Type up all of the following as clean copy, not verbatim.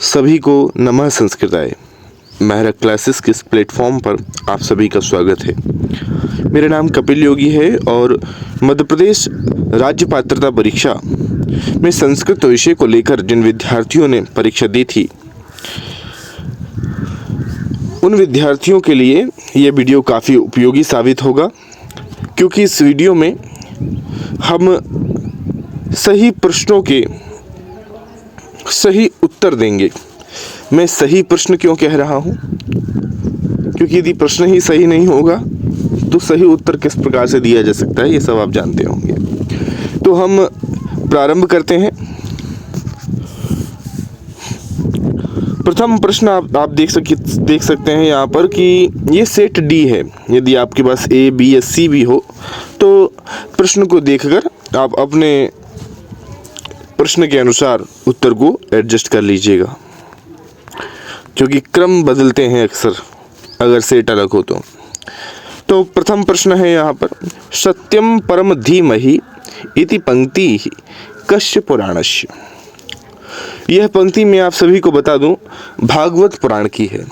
सभी को नमः संस्कृताय। महरा क्लासेस के इस प्लेटफॉर्म पर आप सभी का स्वागत है। मेरा नाम कपिल योगी है और मध्य प्रदेश राज्य पात्रता परीक्षा में संस्कृत विषय को लेकर जिन विद्यार्थियों ने परीक्षा दी थी उन विद्यार्थियों के लिए यह वीडियो काफ़ी उपयोगी साबित होगा, क्योंकि इस वीडियो में हम सही प्रश्नों के सही उत्तर देंगे। मैं सही प्रश्न क्यों कह रहा हूँ? क्योंकि यदि प्रश्न ही सही नहीं होगा तो सही उत्तर किस प्रकार से दिया जा सकता है, ये सब आप जानते होंगे। तो हम प्रारंभ करते हैं। प्रथम प्रश्न आप देख सकते हैं यहाँ पर कि ये सेट डी है। यदि आपके पास ए, बी या सी भी हो तो प्रश्न को देखकर आप अपने प्रश्न के अनुसार उत्तर को एडजस्ट कर लीजिएगा, क्योंकि क्रम बदलते हैं अक्सर अगर सेट अलग हो तो प्रथम प्रश्न है यहाँ पर, सत्यम परम धीमहि इति पंक्ति कस्य पुराणस्य। यह पंक्ति मैं आप सभी को बता दूं भागवत पुराण की है।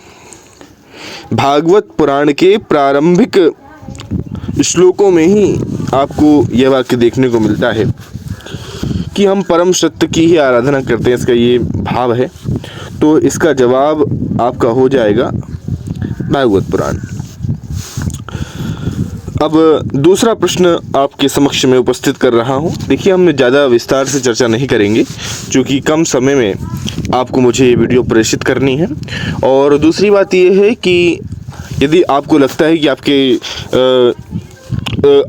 भागवत पुराण के प्रारंभिक श्लोकों में ही आपको यह वाक्य देखने को मिलता है कि हम परम सत्य की ही आराधना करते हैं, इसका ये भाव है। तो इसका जवाब आपका हो जाएगा भागवत पुराण। अब दूसरा प्रश्न आपके समक्ष में उपस्थित कर रहा हूँ। देखिए, हम ज़्यादा विस्तार से चर्चा नहीं करेंगे क्योंकि कम समय में आपको मुझे ये वीडियो प्रेषित करनी है। और दूसरी बात ये है कि यदि आपको लगता है कि आपके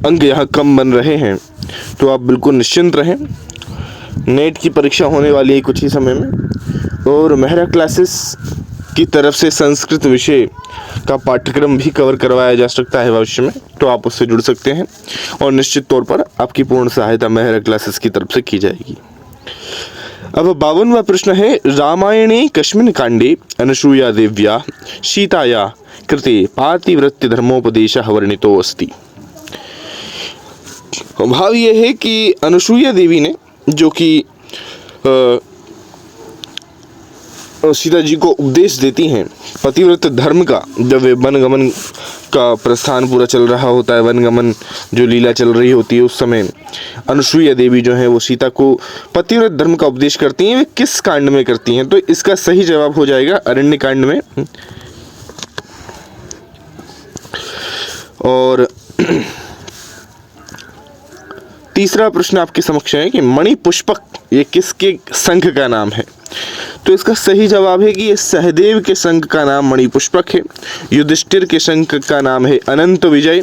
अंक यहाँ कम बन रहे हैं तो आप बिल्कुल निश्चिंत रहें। नेट की परीक्षा होने वाली है कुछ ही समय में और महरा क्लासेस की तरफ से संस्कृत विषय का पाठ्यक्रम भी कवर करवाया जा सकता है भविष्य में, तो आप उससे जुड़ सकते हैं और निश्चित तौर पर आपकी पूर्ण सहायता महरा क्लासेस की तरफ से की जाएगी। अब 52वां प्रश्न है, रामायणे कस्मिन् कांडे अनसूया देव्या सीताया कृते पातिव्रत्य धर्मोपदेशः वर्णितो अस्ति। भाव यह है कि अनुसूया देवी ने, जो कि सीता जी को उपदेश देती हैं पतिव्रत धर्म का, जब वे वनगमन का प्रस्थान पूरा चल रहा होता है, वनगमन जो लीला चल रही होती है, उस समय अनुसूया देवी जो है वो सीता को पतिव्रत धर्म का उपदेश करती हैं। वे किस कांड में करती हैं? तो इसका सही जवाब हो जाएगा अरण्य कांड में। और तीसरा प्रश्न आपके समक्ष है कि मणि पुष्पक ये किसके संघ का नाम है? तो इसका सही जवाब है कि ये सहदेव के संघ का नाम मणि पुष्पक है, युधिष्ठिर के संघ का नाम है अनंत विजय,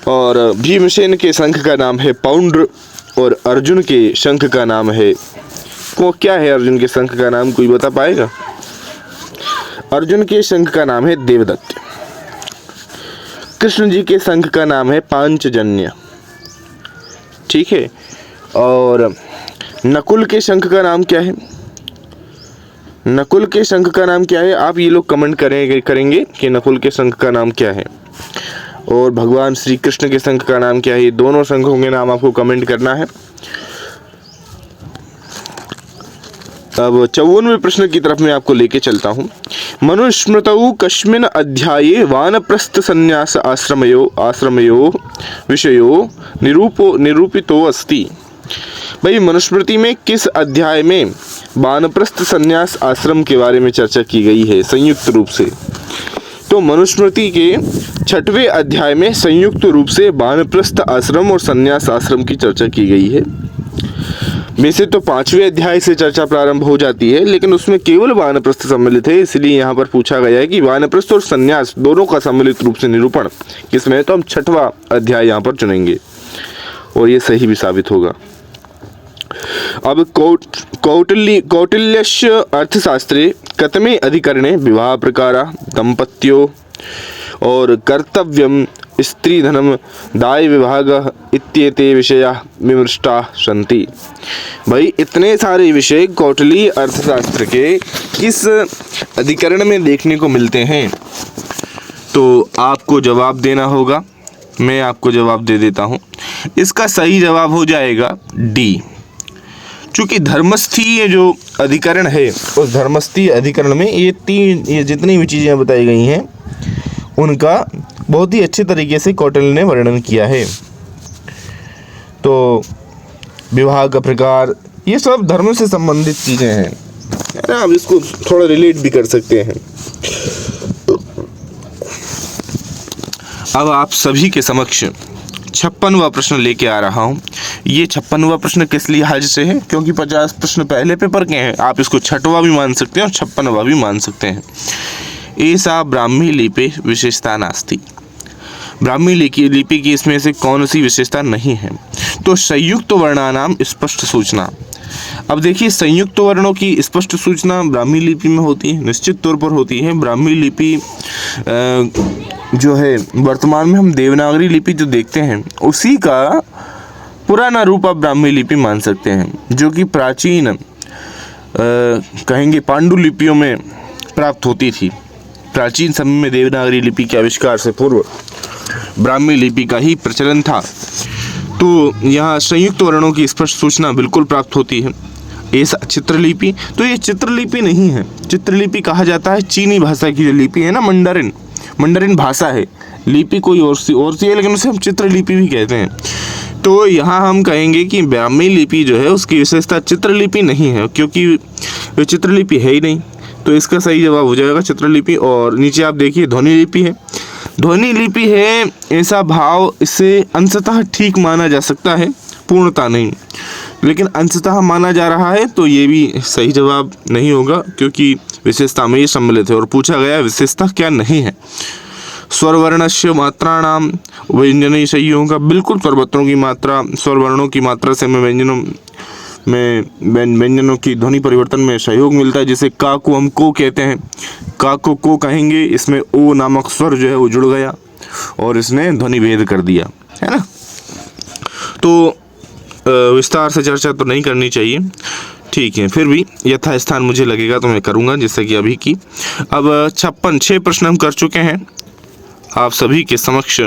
और भीमसेन के संघ का नाम है पौंड्र, और अर्जुन के शंख का नाम है क्या है? अर्जुन के शंख का नाम कोई बता पाएगा? अर्जुन के शंख का नाम है देवदत्त। कृष्ण जी के शंख का नाम है पांचजन्य। ठीक है। और नकुल के शंख का नाम क्या है? नकुल के शंख का नाम क्या है? आप ये लोग कमेंट करेंगे कि नकुल के शंख का नाम क्या है। और भगवान श्री कृष्ण के शंख का नाम क्या है? ये दोनों शंखों के नाम आपको कमेंट करना है। अब 54वें प्रश्न की तरफ मैं आपको लेके चलता हूँ। मनुस्मृतौ कस्मिन् अध्याये वानप्रस्थ संन्यास आश्रमयो विषयो निरूपितो अस्ति। भाई, मनुस्मृति में किस अध्याय में वानप्रस्थ संन्यास आश्रम के बारे में चर्चा की गई है संयुक्त रूप से? तो मनुस्मृति के 6वें अध्याय में संयुक्त रूप से वानप्रस्थ आश्रम और संन्यास आश्रम की चर्चा की गई है। वैसे तो 5वें अध्याय से चर्चा प्रारंभ हो जाती है, लेकिन उसमें केवल वानप्रस्थ सम्मिलित है, इसलिए यहाँ पर पूछा गया है कि वानप्रस्थ और संन्यास दोनों का सम्मिलित रूप से निरूपण किसमें है? तो हम 6वां अध्याय यहाँ पर चुनेंगे और ये सही भी साबित होगा। अब कौटिल्यस्य अर्थशास्त्रे कतमे अधिकरणे विवाह प्रकारा दंपत्यो और कर्तव्यम स्त्रीधनम दाय विभाग इत्येते विषया विमृष्टा सन्ति। भाई, इतने सारे विषय कौटिल्य अर्थशास्त्र के किस अधिकरण में देखने को मिलते हैं? तो आपको जवाब देना होगा। मैं आपको जवाब दे देता हूँ। इसका सही जवाब हो जाएगा डी। चूँकि धर्मस्थीय जो अधिकरण है उस धर्मस्थीय अधिकरण में ये जितनी भी चीज़ें बताई गई हैं उनका बहुत ही अच्छे तरीके से कौटिल्य ने वर्णन किया है। तो विवाह का प्रकार ये सब धर्म से संबंधित चीज़ें हैं, है ना। आप इसको थोड़ा रिलेट भी कर सकते हैं। अब आप सभी के समक्ष 56वां प्रश्न लेके आ रहा हूँ। ये 56वां प्रश्न किस लिहाज से है, क्योंकि 50 प्रश्न पहले पेपर के हैं। आप इसको 6वां भी मान सकते हैं और 56वां भी मान सकते हैं। ऐसा ब्राह्मी लिपि विशेषता नास्ति, ब्राह्मी लिपि की इसमें से कौन सी विशेषता नहीं है। तो संयुक्त वर्णानाम स्पष्ट सूचना। अब देखिए, संयुक्त वर्णों की स्पष्ट सूचना ब्राह्मी लिपि में होती है, निश्चित तौर पर होती है। ब्राह्मी लिपि जो है वर्तमान में हम देवनागरी लिपि जो देखते हैं उसी का पुराना रूप आप ब्राह्मी लिपि मान सकते हैं, जो कि प्राचीन कहेंगे पांडुलिपियों में प्राप्त होती थी। प्राचीन समय में देवनागरी लिपि के आविष्कार से पूर्व ब्राह्मी लिपि का ही प्रचलन था। तो यहाँ संयुक्त वर्णों की स्पष्ट सूचना बिल्कुल प्राप्त होती है। ऐसा चित्रलिपि, तो ये चित्रलिपि नहीं है। चित्रलिपि कहा जाता है चीनी भाषा की जो लिपि है ना, मंडरिन भाषा है। लिपि कोई और सी है, लेकिन उसे हम चित्रलिपि भी कहते हैं। तो यहाँ हम कहेंगे कि ब्राह्मी लिपि जो है उसकी विशेषता चित्रलिपि नहीं है, क्योंकि चित्रलिपि है ही नहीं। तो इसका सही जवाब हो जाएगा चित्रलिपि। और नीचे आप देखिए ध्वनि लिपि है। ध्वनि लिपि है ऐसा भाव, इससे अंशतः ठीक माना जा सकता है, पूर्णता नहीं, लेकिन अंशतः माना जा रहा है। तो ये भी सही जवाब नहीं होगा, क्योंकि विशेषता में ये सम्मिलित है। और पूछा गया विशेषता क्या नहीं है। स्वरवर्णस्य मात्राणाम व्यंजन सही होगा, बिल्कुल स्वरपत्रों की मात्रा, स्वरवर्णों की मात्रा से हमें व्यंजनों की ध्वनि परिवर्तन में सहयोग मिलता है। जैसे का को हम को कहते हैं, का को कहेंगे, इसमें ओ नामक स्वर जो है वो जुड़ गया और इसने ध्वनि भेद कर दिया, है ना। तो विस्तार से चर्चा तो नहीं करनी चाहिए, ठीक है, फिर भी यथास्थान मुझे लगेगा तो मैं करूँगा, जैसे कि अभी की। अब 6 प्रश्न हम कर चुके हैं। आप सभी के समक्ष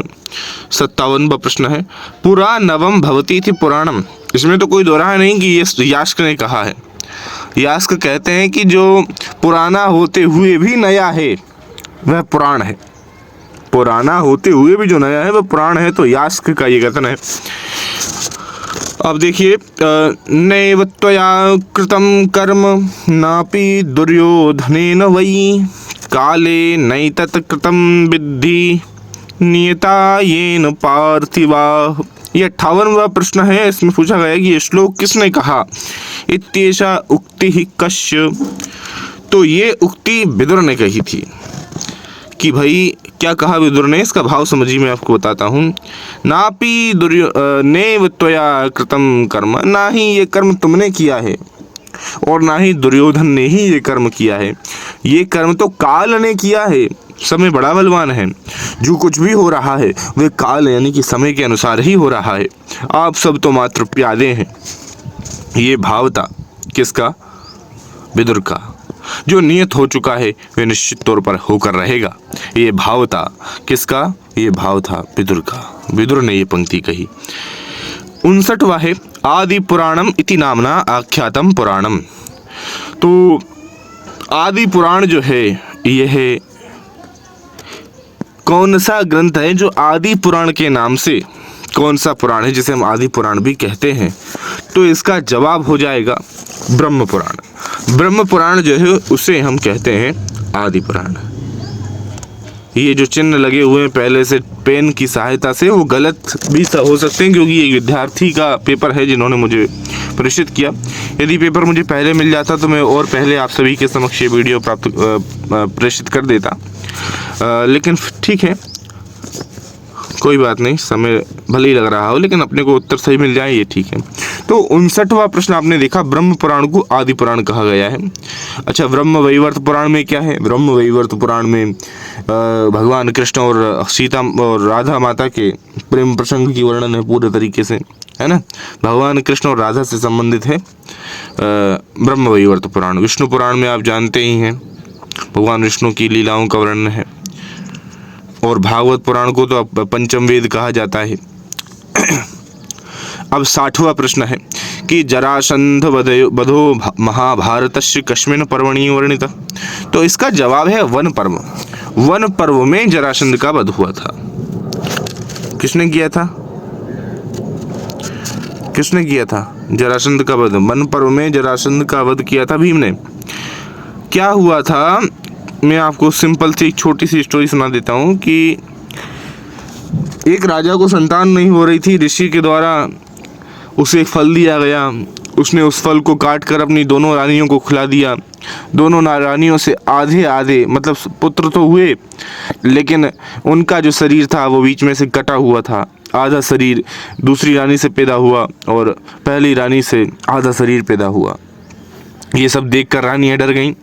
57वां प्रश्न है। पुरा नवम भवती थी पुराणम। इसमें तो कोई दोहरा नहीं कि ये यास्क ने कहा है। यास्क कहते हैं कि जो पुराना होते हुए भी नया है वह पुराण है। पुराना होते हुए भी जो नया है वह पुराण है। तो यास्क का ये कथन है। अब देखिए, नैव त्वया कृतं कर्म नापि दुर्योधनेन वै काले नैतत् कृतं विद्धि नियता येन पार्थिवा। यह 58वां प्रश्न है। इसमें पूछा गया कि ये श्लोक किसने कहा। इत्येषा उक्ति कस्य। तो ये उक्ति विदुर ने कही थी। कि भाई क्या कहा विदुर ने, इसका भाव समझिए, मैं आपको बताता हूँ। नापि नैव त्वया कृतं कर्म, ना ही ये कर्म तुमने किया है और ना ही दुर्योधन ने ही ये कर्म किया है। ये कर्म तो काल ने किया है। समय बड़ा बलवान है। जो कुछ भी हो रहा है वह काल यानी कि समय के अनुसार ही हो रहा है। आप सब तो मात्र प्यादे हैं। ये भाव था किसका? विदुर का। जो नियत हो चुका है वह निश्चित तौर पर होकर रहेगा। ये भाव था किसका? ये भाव था विदुर का। विदुर ने ये पंक्ति कही। 59वां है आदि पुराणम इति नामना आख्यातम पुराणम। तो आदि पुराण जो है यह कौन सा ग्रंथ है जो आदि पुराण के नाम से, कौन सा पुराण है जिसे हम आदि पुराण भी कहते हैं? तो इसका जवाब हो जाएगा ब्रह्म पुराण। ब्रह्म पुराण जो है उसे हम कहते हैं आदि पुराण। ये जो चिन्ह लगे हुए हैं पहले से पेन की सहायता से, वो गलत भी हो सकते हैं, क्योंकि ये विद्यार्थी का पेपर है जिन्होंने मुझे प्रेषित किया। यदि पेपर मुझे पहले मिल जाता तो मैं और पहले आप सभी के समक्ष ये वीडियो प्रेषित कर देता, लेकिन ठीक है, कोई बात नहीं। समय भले ही लग रहा हो लेकिन अपने को उत्तर सही मिल जाए, ये ठीक है। तो 59वां प्रश्न आपने देखा, ब्रह्म पुराण को आदि पुराण कहा गया है। अच्छा, ब्रह्म वैवर्त पुराण में क्या है? ब्रह्म वैवर्त पुराण में भगवान कृष्ण और सीता और राधा माता के प्रेम प्रसंग की वर्णन है पूरे तरीके से, है ना। भगवान कृष्ण और राधा से संबंधित है ब्रह्म वैवर्त पुराण। विष्णु पुराण में आप जानते ही हैं भगवान विष्णु की लीलाओं का वर्णन है। और भागवत पुराण को तो पंचम वेद कहा जाता है। अब 60वां प्रश्न है कि जरासंध वधो महाभारतस्य कस्मिन् पर्वणि वर्णित। तो इसका जवाब है वन पर्व। वन पर्व में जरासंध का वध हुआ था। किसने किया था? किसने किया था जरासंध का वध? वन पर्व में जरासंध का वध किया था भीम ने। क्या हुआ था, मैं आपको सिंपल सी एक छोटी सी स्टोरी सुना देता हूँ कि एक राजा को संतान नहीं हो रही थी। ऋषि के द्वारा उसे एक फल दिया गया। उसने उस फल को काट कर अपनी दोनों रानियों को खिला दिया। दोनों रानियों से आधे आधे मतलब पुत्र तो हुए, लेकिन उनका जो शरीर था वो बीच में से कटा हुआ था। आधा शरीर दूसरी रानी से पैदा हुआ और पहली रानी से आधा शरीर पैदा हुआ। ये सब देखकर रानियां डर गईं।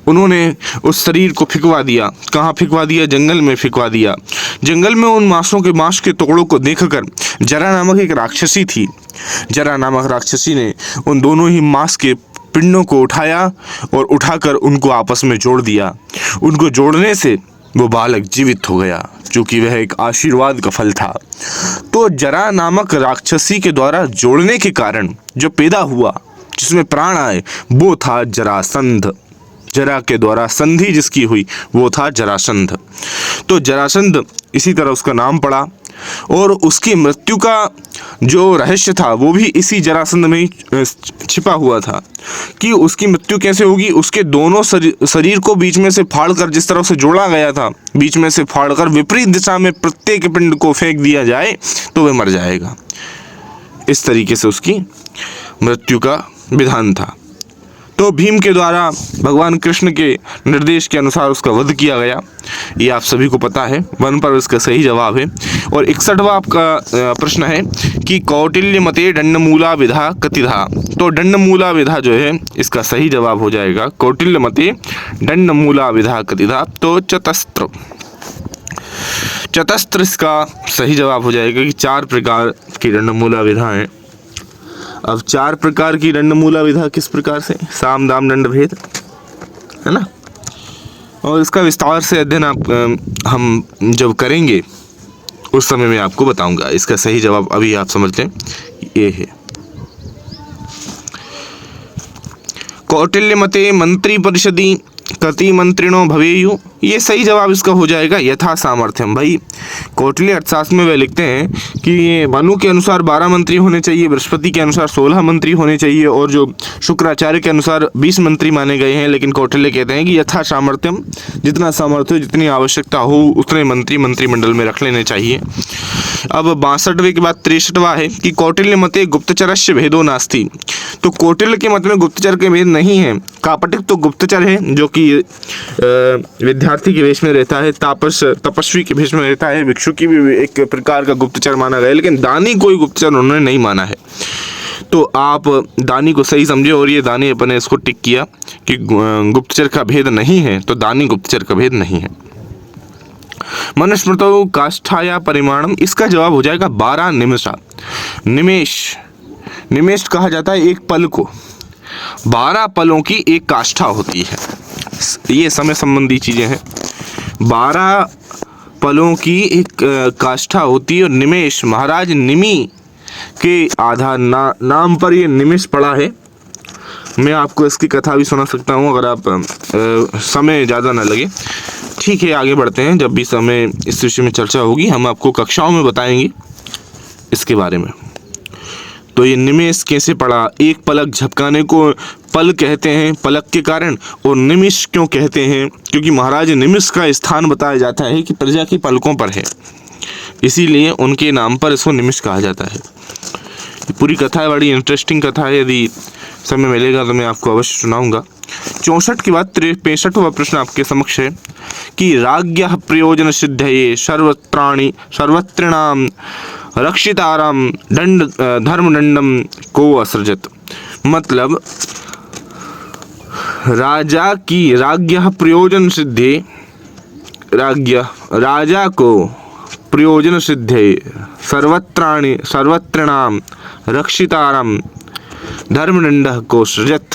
उन्होंने उस शरीर को फिकवा दिया। कहाँ फिकवा दिया? जंगल में फिकवा दिया। जंगल में उन मांस के टुकड़ों को देखकर जरा नामक एक राक्षसी थी। जरा नामक राक्षसी ने उन दोनों ही मांस के पिंडों को उठाया और उठाकर उनको आपस में जोड़ दिया। उनको जोड़ने से वो बालक जीवित हो गया, क्योंकि वह एक आशीर्वाद का फल था। तो जरा नामक राक्षसी के द्वारा जोड़ने के कारण जो पैदा हुआ, जिसमें प्राण आए, वो था जरासंध। जरा के द्वारा संधि जिसकी हुई वो था जरासंध। तो जरासंध इसी तरह उसका नाम पड़ा और उसकी मृत्यु का जो रहस्य था वो भी इसी जरासंध में ही छिपा हुआ था कि उसकी मृत्यु कैसे होगी। उसके दोनों शरीर को बीच में से फाड़कर, जिस तरह से जोड़ा गया था, बीच में से फाड़कर विपरीत दिशा में प्रत्येक पिंड को फेंक दिया जाए तो वह मर जाएगा। इस तरीके से उसकी मृत्यु का विधान था। तो भीम के द्वारा भगवान कृष्ण के निर्देश के अनुसार उसका वध किया गया। ये आप सभी को पता है। वन पर्व इसका सही जवाब है। और 61वां आपका प्रश्न है कि कौटिल्य मते दंडमूला विधा कतिधा। तो दंडमूला विधा जो है इसका सही जवाब हो जाएगा कौटिल्य मते दंडमूला विधा कतिधा। तो चतस्त्र, चतस्त्र इसका सही जवाब हो जाएगा कि 4 प्रकार की दंडमूला विधा है। अब 4 प्रकार की दंडमूला विधा किस प्रकार से? साम दाम दंड भेद, है ना। और इसका विस्तार से अध्ययन हम जब करेंगे उस समय मैं आपको बताऊंगा। इसका सही जवाब अभी आप समझ लें, ये है कौटिल्य मते मंत्री परिषदी कति मंत्रिणो भवेयु। ये सही जवाब इसका हो जाएगा यथा सामर्थ्यम। भाई कौटिल्य अर्थशास्त्र में वे लिखते हैं कि मनु के अनुसार 12 मंत्री होने चाहिए, बृहस्पति के अनुसार 16 मंत्री होने चाहिए और जो शुक्राचार्य के अनुसार 20 मंत्री माने गए हैं। लेकिन कौटिल्य कहते हैं कि यथा सामर्थ्यम, जितना सामर्थ्य हो, जितनी आवश्यकता हो उतने मंत्री मंत्रिमंडल में रख लेने चाहिए। अब 62वें के बाद 63वां है कि कौटिल्य मते गुप्तचरस्य भेदो नास्ति। तो कौटिल्य के मत में गुप्तचर के भेद नहीं है। कापटिक तो गुप्तचर है जो कि विद्यार्थी के वेश में रहता है, तपस्वी के वेश में रहता है, भिक्षु की भी एक प्रकार का गुप्तचर माना गया, लेकिन दानी कोई गुप्तचर उन्होंने नहीं माना है। तो आप दानी को सही समझे और ये दानी अपने इसको टिक किया कि गुप्तचर का भेद नहीं है, तो दानी गुप्तचर का भेद नहीं है। मनुस्मृतौ काष्ठाया परिमाणम, इसका जवाब हो जाएगा 12 निमेषा। निमेष कहा जाता है एक पल को। 12 पलों की एक काष्ठा होती है। ये समय संबंधी चीजें हैं। 12 पलों की एक काष्ठा होती है और निमेष, महाराज निमि के आधार नाम पर ये निमेष पड़ा है। मैं आपको इसकी कथा भी सुना सकता हूँ अगर आप समय ज़्यादा ना लगे। ठीक है, आगे बढ़ते हैं। जब भी समय इस विषय में चर्चा होगी हम आपको कक्षाओं में बताएंगे इसके बारे में। तो ये निमेष कैसे पड़ा? एक पलक झपकाने को पल कहते हैं पलक के कारण, और निमिष क्यों कहते हैं? क्योंकि महाराज निमिष का स्थान बताया जाता है कि प्रजा की पलकों पर है, इसीलिए उनके नाम पर इसको निमिष कहा जाता है। पूरी कथा है, बड़ी इंटरेस्टिंग कथा है। यदि समय मिलेगा तो मैं आपको अवश्य सुनाऊंगा। 64 के बाद 65वां प्रश्न आपके समक्ष है कि राज्ञः प्रयोजन सिद्धये सर्वत्राणाम रक्षिताराम धर्मदंडम को असृजत। मतलब राज्ञः प्रयोजन सिद्धे, राजा को प्रयोजन सिद्धे सर्वत्राणाम रक्षिताराम धर्मदंड को सृजत।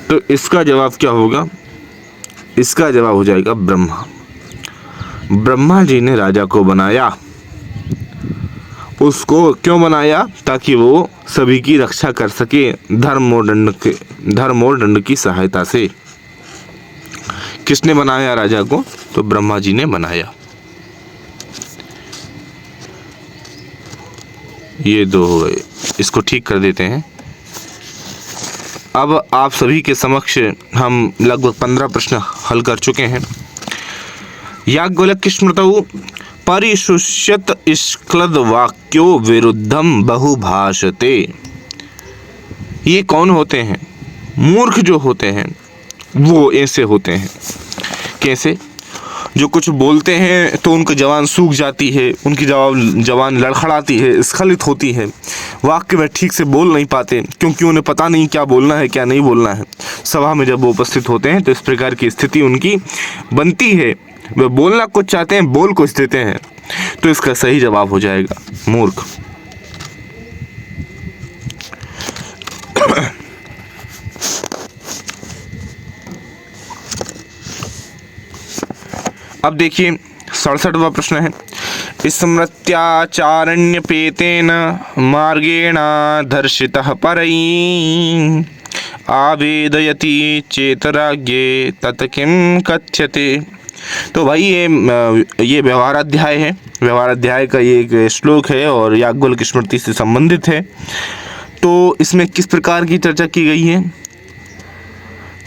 तो इसका जवाब क्या होगा? इसका जवाब हो जाएगा ब्रह्मा। ब्रह्मा जी ने राजा को बनाया उसको क्यों बनाया? ताकि वो सभी की रक्षा कर सके धर्म और दंड की सहायता से। किसने बनाया राजा को? तो ब्रह्मा जी ने बनाया। ये दो हो गए, इसको ठीक कर देते हैं। अब आप सभी के समक्ष हम लगभग 15 प्रश्न हल कर चुके हैं। याज्ञवल्क्य स्मृतौ परिशुष्यत स्क्लद वाक्यो विरुद्धम बहुभाषते। ये कौन होते हैं? मूर्ख जो होते हैं वो ऐसे होते हैं। कैसे? जो कुछ बोलते हैं तो उनकी जबान सूख जाती है, उनकी जबान लड़खड़ाती है, स्खलित होती है, वाक्य में ठीक से बोल नहीं पाते क्योंकि उन्हें पता नहीं क्या बोलना है क्या नहीं बोलना है। सभा में जब वो उपस्थित होते हैं तो इस प्रकार की स्थिति उनकी बनती है। वे बोलना कुछ चाहते हैं, बोल कुछ देते हैं। तो इसका सही जवाब हो जाएगा मूर्ख। अब देखिए 67वां प्रश्न है। स्मृत्याचारण्यपेतेन मार्गेण दर्शितः परैः आवेदयति चेतराज्ञे तत् किं कथ्यते। तो भाई ये व्यवहाराध्याय है। व्यवहाराध्याय का ये एक श्लोक है और याज्ञवल्क्य स्मृति से संबंधित है। तो इसमें किस प्रकार की चर्चा की गई है?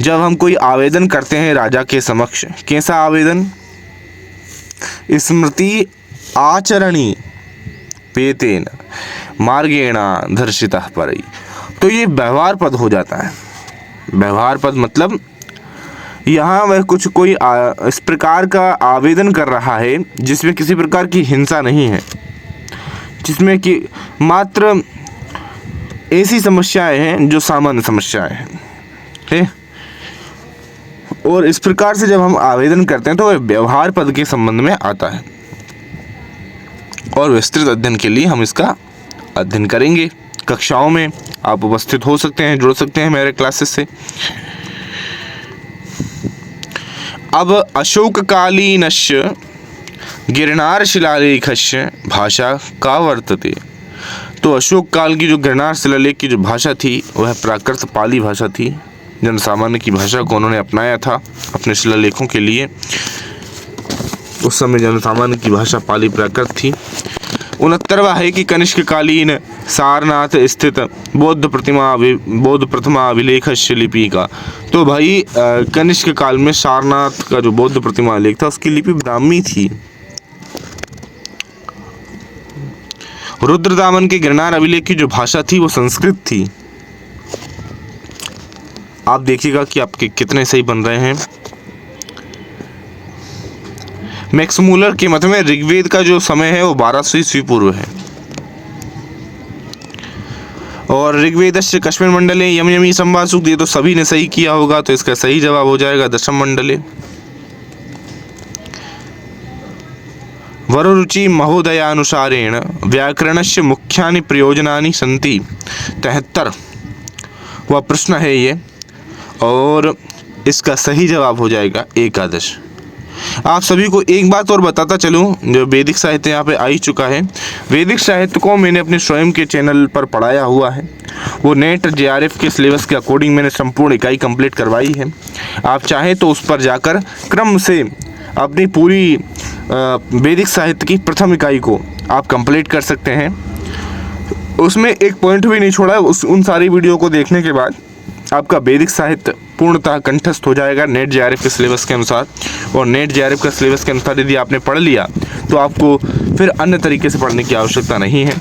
जब हम कोई आवेदन करते हैं राजा के समक्ष, कैसा आवेदन? स्मृति आचरणी पेतेन मार्गेण दर्शितः परैः। तो ये व्यवहार पद हो जाता है। व्यवहार पद मतलब यहाँ वह कुछ कोई इस प्रकार का आवेदन कर रहा है जिसमें किसी प्रकार की हिंसा नहीं है, जिसमें कि मात्र ऐसी समस्याएं हैं जो सामान्य समस्याएं हैं। और इस प्रकार से जब हम आवेदन करते हैं तो वह व्यवहार पद के संबंध में आता है। और विस्तृत अध्ययन के लिए हम इसका अध्ययन करेंगे। कक्षाओं में आप उपस्थित हो सकते हैं, जुड़ सकते हैं मेरे क्लासेस से। अब अशोककालीनस्य गिरनार शिलालेखस्य भाषा का वर्तते। तो अशोक काल की जो गिरनार शिलालेख की जो भाषा थी वह प्राकृत पाली भाषा थी। जनसामान्य की भाषा को उन्होंने अपनाया था अपने शिलालेखों के लिए। उस समय जनसामान्य की भाषा पाली प्राकृत थी। 69वां है कि कनिष्ककालीन सारनाथ स्थित बौद्ध प्रतिमा अभिलेखस्य लिपि का। तो भाई कनिष्क काल में सारनाथ का जो बौद्ध प्रतिमा लेख था उसकी लिपि ब्राह्मी थी। रुद्रदामन के गिरनार अभिलेख की जो भाषा थी वो संस्कृत थी। आप देखिएगा कि आपके कितने सही बन रहे हैं। मैक्स मूलर के मत में ऋग्वेद का जो समय है वो 1200 ईस्वी पूर्व है। और ऋग्वेदस्य कश्मीर मंडले यम यमी संवासुक दिए तो सभी ने सही किया होगा। तो इसका सही जवाब हो जाएगा दशम मंडले। वररुचि महोदयानुसारेण व्याकरणस्य मुख्यानि प्रयोजनानि सन्ति। 73 वह प्रश्न है ये और इसका सही जवाब हो जाएगा एकादश। आप सभी को एक बात और बताता चलूं, जो वैदिक साहित्य यहाँ पे आ ही चुका है। वैदिक साहित्य को मैंने अपने स्वयं के चैनल पर पढ़ाया हुआ है। वो नेट JRF के सिलेबस के अकॉर्डिंग मैंने संपूर्ण इकाई कंप्लीट करवाई है। आप चाहें तो उस पर जाकर क्रम से अपनी पूरी वैदिक साहित्य की प्रथम इकाई को आप कंप्लीट कर सकते हैं। उसमें एक पॉइंट भी नहीं छोड़ा है। उन सारी वीडियो को देखने के बाद आपका वैदिक साहित्य पूर्णतः कंठस्थ हो जाएगा नेट JRF के सिलेबस के अनुसार। और नेट JRF के सिलेबस के अनुसार यदि आपने पढ़ लिया तो आपको फिर अन्य तरीके से पढ़ने की आवश्यकता नहीं है।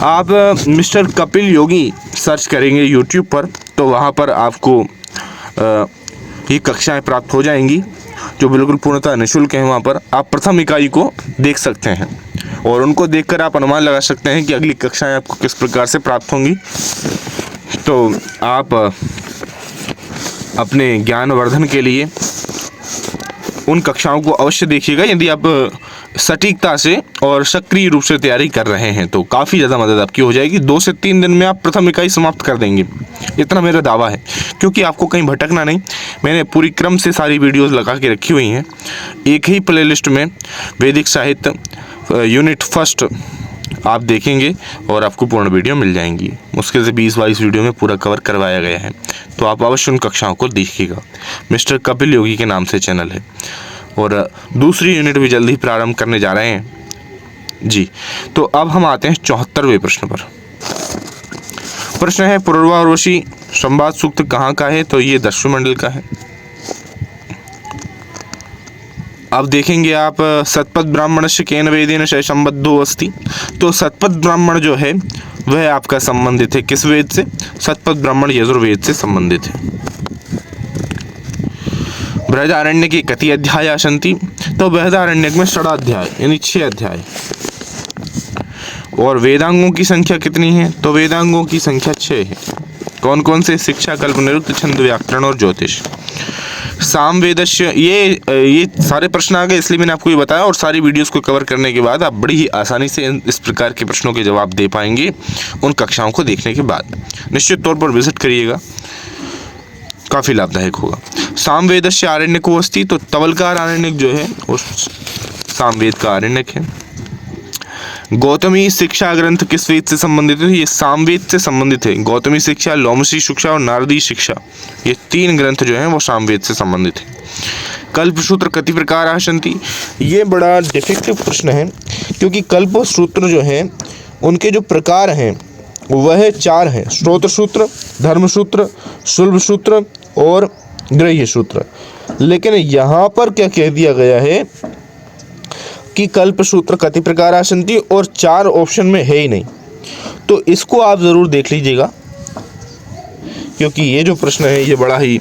आप मिस्टर कपिल योगी सर्च करेंगे यूट्यूब पर तो वहाँ पर आपको ये कक्षाएं प्राप्त हो जाएंगी जो बिल्कुल पूर्णतः निःशुल्क हैं। वहाँ पर आप प्रथम इकाई को देख सकते हैं और उनको देखकर आप अनुमान लगा सकते हैं कि अगली कक्षाएं आपको किस प्रकार से प्राप्त होंगी। तो आप अपने ज्ञान वर्धन के लिए उन कक्षाओं को अवश्य देखिएगा। यदि आप सटीकता से और सक्रिय रूप से तैयारी कर रहे हैं तो काफ़ी ज़्यादा मदद आपकी हो जाएगी। 2 से 3 दिन में आप प्रथम इकाई समाप्त कर देंगे, इतना मेरा दावा है। क्योंकि आपको कहीं भटकना नहीं, मैंने पूरी क्रम से सारी वीडियोस लगा के रखी हुई हैं एक ही प्लेलिस्ट में। वैदिक साहित्य यूनिट फर्स्ट आप देखेंगे और आपको पूर्ण वीडियो मिल जाएंगी। मुश्किल से 20-22 वीडियो में पूरा कवर करवाया गया है, तो आप अवश्य उन कक्षाओं को देखिएगा। मिस्टर कपिल योगी के नाम से चैनल है, और दूसरी यूनिट भी जल्द ही प्रारंभ करने जा रहे हैं जी। तो अब हम आते हैं 74वें प्रश्न पर। प्रश्न है पूर्वावशी संवाद सूक्त कहाँ का है? तो ये दशम मंडल का है। अब देखेंगे आप सतपथ ब्राह्मण से केन वेदेन से संबद्धो अस्ति। तो सतपथ ब्राह्मण जो है वह आपका संबंधित है किस वेद से? सतपथ ब्राह्मण यजुर्वेद से संबंधित है। बृहदारण्यक के कति अध्याय सन्ति? तो बृहदारण्यक में 6 अध्याय यानी 6 अध्याय। और वेदांगों की संख्या कितनी है? तो वेदांगों की संख्या 6 है। कौन कौन से? शिक्षा, कल्प, निरुक्त, छंद, व्याकरण और ज्योतिष। सामवेदस्य, ये सारे प्रश्न आ गए, इसलिए मैंने आपको ये बताया। और सारी वीडियोस को कवर करने के बाद आप बड़ी ही आसानी से इस प्रकार के प्रश्नों के जवाब दे पाएंगे उन कक्षाओं को देखने के बाद। निश्चित तौर पर विजिट करिएगा, काफ़ी लाभदायक होगा। सामवेदस्य आरण्यको अस्ति। तो तवलकार आरण्यक जो है वो सामवेद का आरण्यक है। गौतमी शिक्षा ग्रंथ किस वेद से संबंधित है? ये सामवेद से संबंधित है। गौतमी शिक्षा, लोमशी शिक्षा और नारदी शिक्षा, ये 3 ग्रंथ जो हैं वो सामवेद से संबंधित है। कल्पसूत्र कति प्रकार सन्ति? ये बड़ा डिफिकल्ट प्रश्न है, क्योंकि कल्पसूत्र जो हैं उनके जो प्रकार हैं वह 4 हैं। श्रोत्र सूत्र, धर्म सूत्र, शुल्भ सूत्र और गृह्य सूत्र। लेकिन यहाँ पर क्या कह दिया गया है कि कल्प सूत्र कति प्रकार सन्ति, और 4 ऑप्शन में है ही नहीं। तो इसको आप ज़रूर देख लीजिएगा, क्योंकि ये जो प्रश्न है ये बड़ा ही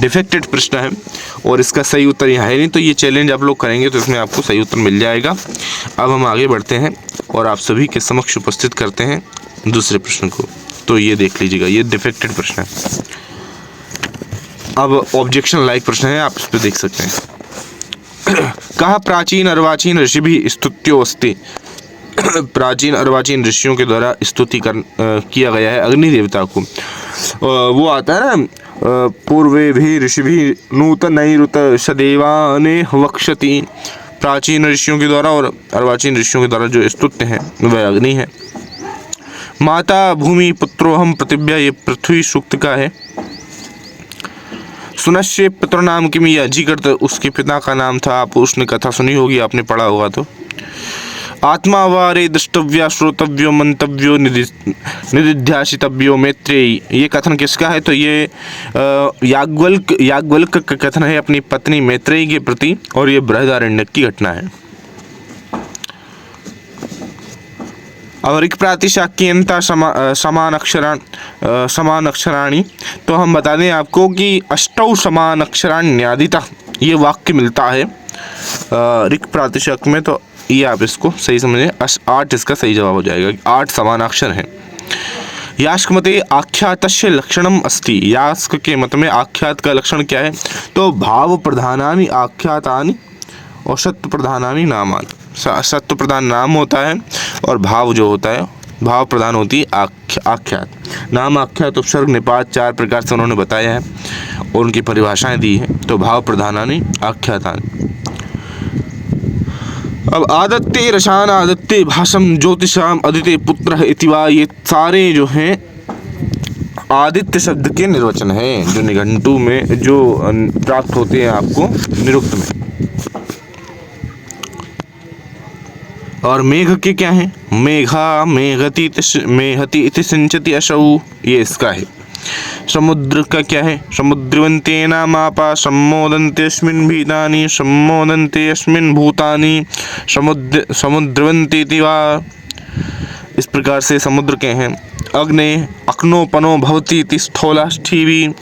डिफेक्टेड प्रश्न है और इसका सही उत्तर यहाँ है नहीं। तो ये चैलेंज आप लोग करेंगे तो इसमें आपको सही उत्तर मिल जाएगा। अब हम आगे बढ़ते हैं और आप सभी के समक्ष उपस्थित करते हैं दूसरे प्रश्न को। तो ये देख लीजिएगा, ये डिफेक्टेड प्रश्न है। अब ऑब्जेक्शन लाइक प्रश्न है, आप इस पर देख सकते हैं। कहा प्राचीन अर्वाचीन ऋषि भी स्तुत्यो अस्ति? प्राचीन अर्वाचीन ऋषियों के द्वारा स्तुति किया गया है अग्नि देवता को। वो आता है ना, पूर्वे भी ऋषि भी नूतनैरुत सदेवाने वक्षति। प्राचीन ऋषियों के द्वारा और अर्वाचीन ऋषियों के द्वारा जो स्तुत्य है वह अग्नि है। माता भूमि पुत्रोहम प्रतिभ्या, ये पृथ्वी सूक्त का है। सुनश्य पुत्र नाम किम, ये अजीकर्त उसके पिता का नाम था। आप उसने कथा सुनी होगी, आपने पढ़ा होगा। तो आत्मा वारे द्रष्टव्या श्रोतव्यो मंतव्यो निदिध्यासितव्यो मैत्रेयी, ये कथन किसका है? तो ये याज्ञवल्क्य का कथन है अपनी पत्नी मैत्रेयी के प्रति, और ये बृहदारण्यक की घटना है। और ऋक् प्रातिशाक्यंता समान अक्षराणी। तो हम बता दें आपको कि 8 समान अक्षराण्यादिता ये वाक्य मिलता है ऋक् प्रातिशाक्य में। तो ये आप इसको सही समझें, 8 इसका सही जवाब हो जाएगा। 8 समान अक्षर हैं। यास्क मते आख्यातस्य लक्षणम अस्ति, यास्क के मत में आख्यात का लक्षण क्या है? तो भाव प्रधानानि आख्यातानि और सत्व प्रधानानि नामानि। सत्व प्रधान नाम होता है और भाव जो होता है, भाव प्रधान होती है आख्यात। नाम, आख्यात, उपसर्ग, निपात 4 प्रकार से उन्होंने बताया है और उनकी परिभाषाएं दी है। तो भाव प्रधानानि आख्यातानि। अब आदत्ते रसान आदत्ते भाषम ज्योतिषाम अदिते पुत्र इतिवा, ये सारे जो हैं आदित्य शब्द के निर्वचन हैं जो निघंटु में जो प्राप्त होते हैं आपको निरुक्त में। और मेघ के क्या है? मेघा मेघति मेहति इति सिंचति असौ, ये इसका है। समुद्र का क्या है? समुद्रवंतेना मापा सम्मोदन्ते अस्मिन् भीतानि सम्मोदन्ते अस्मिन् भूतानि समुद्रवन्ते वा। इस प्रकार से समुद्र के हैं। अग्ने अग्नोपनो भवति इति स्थौलाष्ठीवि,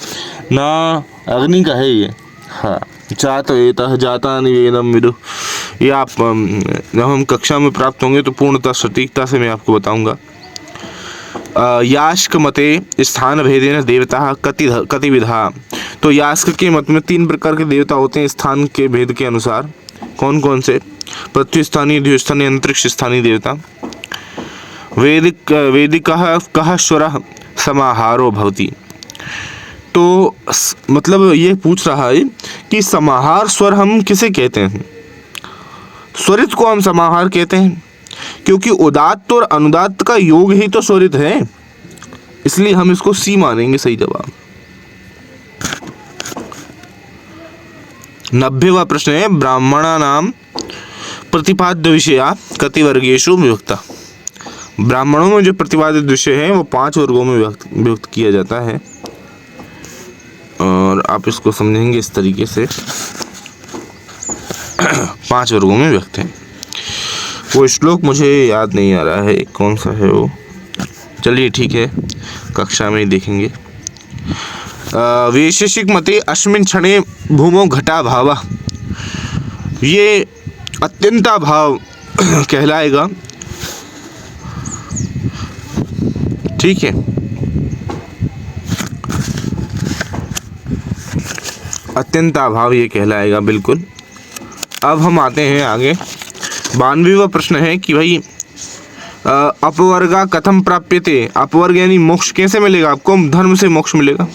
ना अग्नि का है ये। हाँ, जात एतः जातानि वेदम विदुः, ये आप जब हम कक्षा में प्राप्त होंगे तो पूर्णतः सटीकता से मैं आपको बताऊंगा। यास्क मते स्थान भेदेन देवता कति विधा। तो यास्क के मत में 3 प्रकार के देवता होते हैं स्थान के भेद के अनुसार। कौन कौन से? पृथ्वी स्थानीय, द्युस्थानीय, अंतरिक्ष स्थानीय देवता। वेदिकः कः स्वरः समाहारो भवति। तो मतलब ये पूछ रहा है कि समाहार स्वर हम किसे कहते हैं? स्वरित को हम समाहार कहते हैं। क्योंकि उदात्त और अनुदात्त का योग ही तो स्वरित है, इसलिए हम इसको सी मानेंगे सही जवाब। 90वां प्रश्न है ब्राह्मणानां प्रतिपाद्य विषया कति वर्गेषु विभक्ता। ब्राह्मणों में जो प्रतिपादित विषय है वो 5 वर्गों में विभक्त किया जाता है, और आप इसको समझेंगे इस तरीके से 5 वर्गों में विभक्त है। वो श्लोक मुझे याद नहीं आ रहा है कौन सा है वो, चलिए ठीक है कक्षा में ही देखेंगे। वैशेषिक मते अस्मिन् क्षणे भूमौ घटा भाव, ये अत्यंता भाव कहलाएगा, ठीक है। अत्यंता भाव ये कहलाएगा बिल्कुल। अब हम आते हैं आगे। 92वां प्रश्न है कि भाई अपवर्गा कथम प्राप्यते, अपवर्ग यानी मोक्ष कैसे मिलेगा आपको, धर्म से मोक्ष मिलेगा।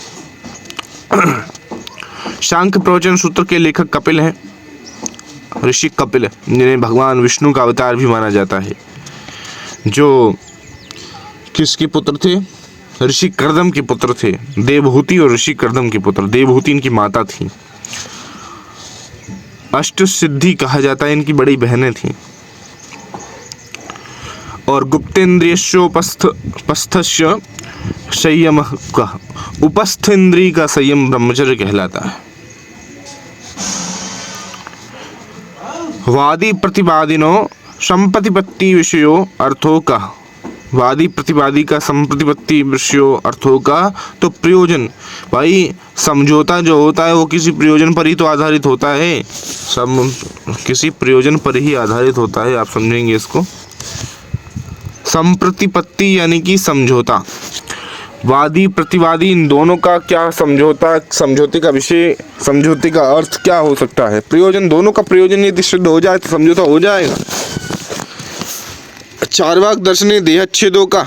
शांख्य प्रवचन सूत्र के लेखक कपिल हैं, ऋषि कपिल है, जिन्हें भगवान विष्णु का अवतार भी माना जाता है, जो किसके पुत्र थे, ऋषि कर्दम के पुत्र थे। देवहूति और ऋषि कर्दम के पुत्र, देवहूति इनकी माता थी। अष्ट सिद्धि कहा जाता है, इनकी बड़ी बहनें थीं। और गुप्तेन्द्रियोपस्थस्य संयम का, उपस्थ इंद्रिय का संयम ब्रह्मचर्य कहलाता है। वादी प्रतिवादिनो संप्रतिपत्ति विषयो अर्थों का, वादी प्रतिवादी का संप्रतिपत्ति विषयों अर्थों का, तो प्रयोजन, भाई समझौता जो होता है वो किसी प्रयोजन पर ही तो आधारित होता है, किसी प्रयोजन पर ही आधारित होता है, आप समझेंगे इसको। संप्रतिपत्ति यानी कि समझौता, वादी प्रतिवादी इन दोनों का क्या समझौता, समझौते का विषय, समझौते का अर्थ क्या हो सकता है, प्रयोजन, दोनों का प्रयोजन यदि सिद्ध हो जाए तो समझौता हो जाएगा। चार्वाक दर्शन देहच्छेदों का,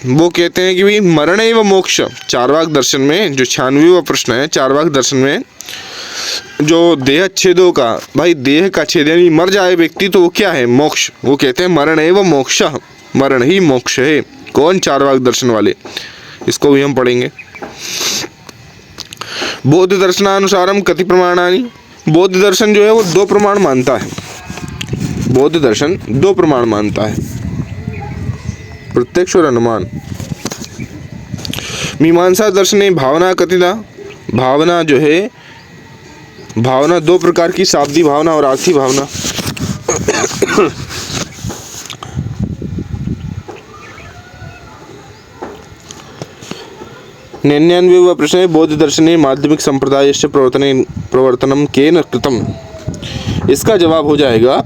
वो कहते हैं कि भाई मरण एवं मोक्ष, चार्वाक दर्शन में जो 96वां प्रश्न है, चार्वाक दर्शन में जो देहच्छेदों का, भाई देह का छेद यानी मर जाए व्यक्ति तो वो क्या है, मोक्ष, वो कहते हैं मरण एवं मोक्ष, मरण ही मोक्ष है। कौन, चार्वाक दर्शन वाले, इसको भी हम पढ़ेंगे। बौद्ध दर्शनानुसारम कति प्रमाणानि, बौद्ध दर्शन जो है वो 2 प्रमाण मानता है, बौद्ध दर्शन 2 प्रमाण मानता है, प्रत्यक्ष और अनुमान। मीमांसा दर्शन भावना कथिता, भावना जो है, भावना 2 प्रकार की, शाब्दी भावना और आर्थी भावना। 99वां प्रश्न है बौद्ध दर्शने माध्यमिक संप्रदायस्य प्रवर्तनम केन कृतम। इसका जवाब हो जाएगा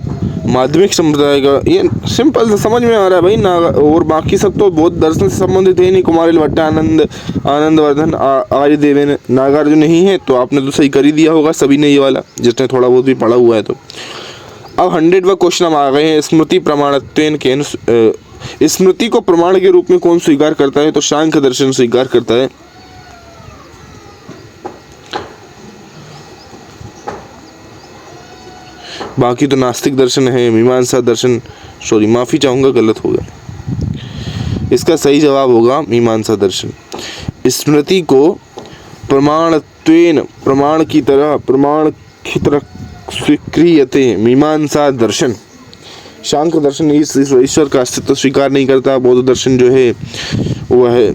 माध्यमिक संप्रदाय का, ये सिंपल समझ में आ रहा है भाई ना, और बाकी सब तो बौद्ध दर्शन से संबंधित है नहीं। कुमारिल भट्टानंद, आनंदवर्धन, आर्यदेवेन, नागार्जुन नहीं है, तो आपने तो सही कर ही दिया होगा सभी ने ये वाला, जिसने थोड़ा बहुत भी पढ़ा हुआ है। तो अब 100वां क्वेश्चन हम आ गए हैं, स्मृति प्रमाणत्वेन केन, स्मृति को प्रमाण के रूप में कौन स्वीकार करता है, तो सांख्य दर्शन स्वीकार करता है। बाकी तो नास्तिक दर्शन है, मीमांसा दर्शन, सॉरी माफी चाहूंगा गलत होगा, इसका सही जवाब होगा मीमांसा दर्शन। स्मृति को प्रमाणत्वेन, प्रमाण की तरह स्वीक्रियते मीमांसा दर्शन। सांख्य दर्शन ईश्वर का अस्तित्व स्वीकार नहीं करता, बौद्ध दर्शन जो है वो है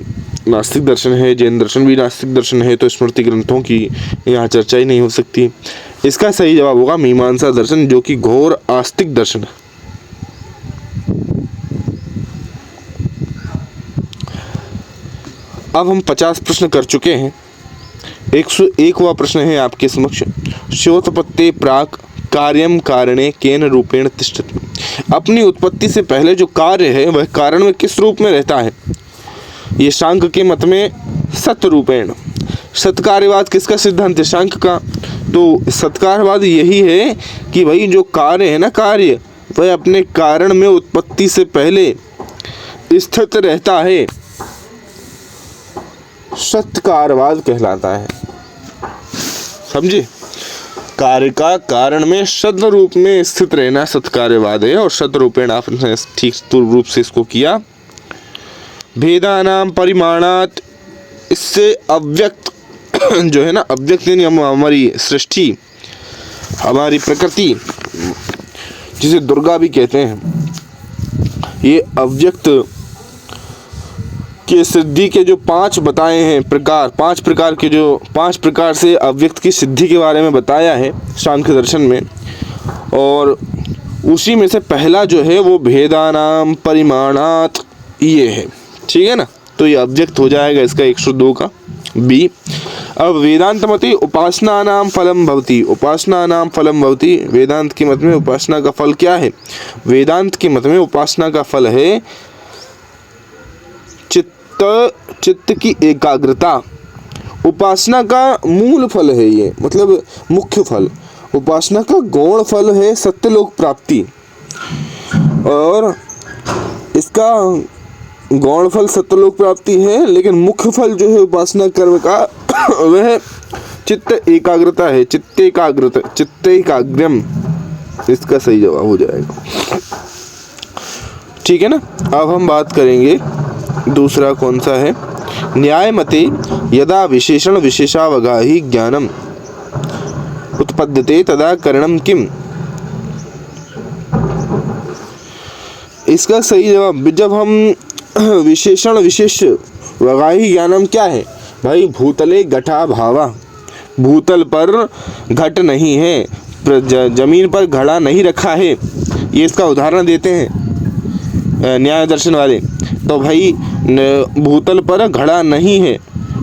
नास्तिक दर्शन है, जैन दर्शन भी नास्तिक दर्शन है, तो स्मृति ग्रंथों की यहाँ चर्चा ही नहीं हो सकती। इसका सही जवाब होगा मीमांसा दर्शन, जो कि घोर आस्तिक दर्शन है। अब हम 50 प्रश्न कर चुके हैं। 101वां प्रश्न है आपके समक्ष, स्योत्पत्ते प्राक कार्यम कारणे केन रूपेण तिष्ठति। अपनी उत्पत्ति से पहले जो कार्य है वह कारण में किस रूप में रहता है। ये सांख्य के मत में सत्रूपेण, सत्कार्यवाद किसका सिद्धांत है, सांख्य का। तो सत्कारवाद यही है कि भाई जो कार्य है ना, कार्य वह अपने कारण में उत्पत्ति से पहले स्थित रहता है, सत्कारवाद कहलाता है। समझे। कार्य का कारण में सद रूप में स्थित रहना सत्कार्यवाद है, और सद रूपेण आपने ठीक रूप से इसको किया। भेदानाम परिमाणात, इससे अव्यक्त जो है ना, अव्यक्त यानी हमारी सृष्टि, हमारी प्रकृति, जिसे दुर्गा भी कहते हैं, ये अव्यक्त के सिद्धि के जो 5 बताए हैं प्रकार, 5 प्रकार के जो 5 प्रकार से अव्यक्त की सिद्धि के बारे में बताया है सांख्य दर्शन में, और उसी में से पहला जो है वो भेदानाम परिमाणात ये है, ठीक है ना। तो ये अव्यक्त हो जाएगा इसका 102 का बी। अब वेदांत मते उपासना नाम फलम भवति, उपासना नाम फलम भवति, वेदांत के मत में उपासना का फल क्या है? वेदांत के मत में उपासना का फल है चित्त की एकाग्रता। उपासना का मूल फल है ये, मतलब मुख्य फल। उपासना का गौण फल है सत्यलोक प्राप्ति, और इसका गौण फल सत्यलोक प्राप्ति है, लेकिन मुख्य फल जो है उपासना कर्म का वह चित्त एकाग्रता है। चित्त एकाग्रम इसका सही जवाब हो जाएगा, ठीक है ना। अब हम बात करेंगे दूसरा कौन सा है। न्याय मते यदा विशेषण विशेषावगाही ज्ञानम उत्पद्यते तदा करणम किम, इसका सही जवाब, जब हम विशेषण विशेष वगाही ज्ञानम क्या है भाई? भूतले घटा भावा, भूतल पर घट नहीं है, जमीन पर घड़ा नहीं रखा है, ये इसका उदाहरण देते हैं न्याय दर्शन वाले। तो भाई भूतल पर घड़ा नहीं है,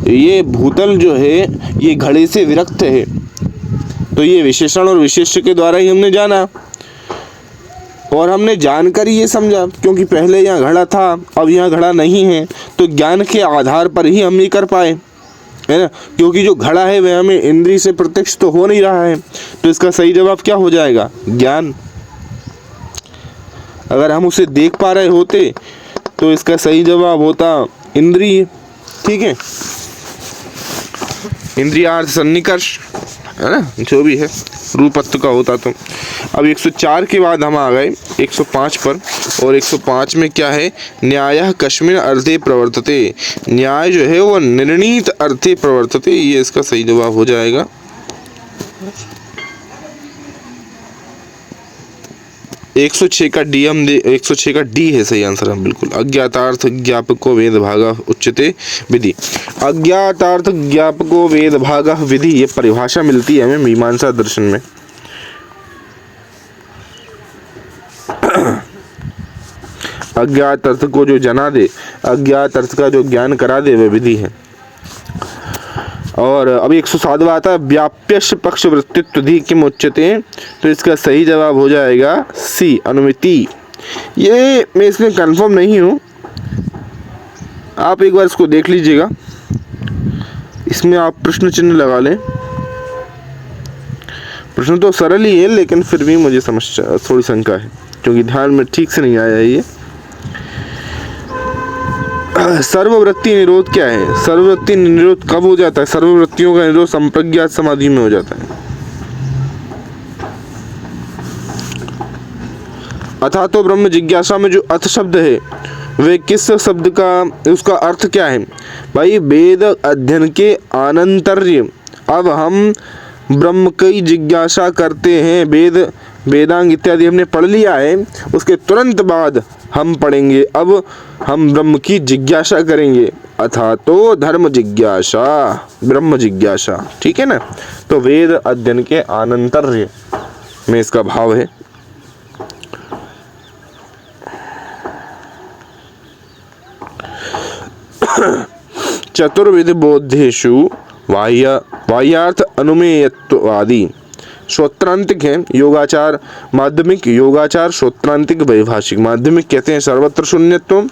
ये भूतल जो है ये घड़े से विरक्त है, तो ये विशेषण और विशेष्य के द्वारा ही हमने जाना, और हमने जानकर ये समझा, क्योंकि पहले यहाँ घड़ा था अब यहाँ घड़ा नहीं है, तो ज्ञान के आधार पर ही हम ये कर पाए, है ना। क्योंकि जो घड़ा है वह हमें इंद्रिय से प्रत्यक्ष तो हो नहीं रहा है, तो इसका सही जवाब क्या हो जाएगा? ज्ञान। अगर हम उसे देख पा रहे होते तो इसका सही जवाब होता इंद्रिय, ठीक है, इंद्रियार्थ सन्निकर्ष, है ना, जो भी है रूपत्व का होता। तो अब 104 के बाद हम आ गए 105 पर, और 105 में क्या है? न्यायः कस्मिन् अर्थे प्रवर्तते, न्याय जो है वो निर्णीत अर्थे प्रवर्तते, ये इसका सही जवाब हो जाएगा। एक 106 का डी हम 106 का डी है सही आंसर हम बिल्कुल। अज्ञातार्थ ज्ञापको वेद भागा उच्यते विधि, अज्ञातार्थ ज्ञापको वेद भागा विधि, ये परिभाषा मिलती है हमें मीमांसा दर्शन में। अज्ञात अर्थ को जो जना दे, अज्ञात अर्थ का जो ज्ञान करा दे, वह विधि है। और अभी 107 आता है व्याप्यश पक्ष वृत्तित्व धी किम उच्यते, तो इसका सही जवाब हो जाएगा सी, अनुमिति। ये मैं इसमें कंफर्म नहीं हूँ, आप एक बार इसको देख लीजिएगा, इसमें आप प्रश्न चिन्ह लगा लें। प्रश्न तो सरल ही है, लेकिन फिर भी मुझे समस्या थोड़ी शंका है, क्योंकि ध्यान में ठीक से नहीं आया है ये। सर्ववृत्ति निरोध क्या है? सर्ववृत्ति निरोध कब हो जाता है? सर्ववृत्तियों का निरोध संप्रज्ञात समाधि में हो जाता है। अथा तो ब्रह्म जिज्ञासा में जो अथ शब्द है वे किस शब्द का, उसका अर्थ क्या है भाई? वेद अध्ययन के आनंतर्य अब हम ब्रह्म की जिज्ञासा करते हैं। वेदांग इत्यादि हमने पढ़ लिया है, उसके तुरंत बाद हम पढ़ेंगे, अब हम ब्रह्म की जिज्ञासा करेंगे। अथा तो धर्म जिज्ञासा, ब्रह्म जिज्ञासा, ठीक है ना। तो वेद अध्ययन के आनंतर्य में इसका भाव है। चतुर्विध बोधेषु वाह्यार्थ अनुमेयत्वादि श्रोत्रांतिक है। योगाचार माध्यमिक, योगाचार श्रोत्रांतिक वैभाषिक। माध्यमिक कहते हैं सर्वत्र शून्यत्व,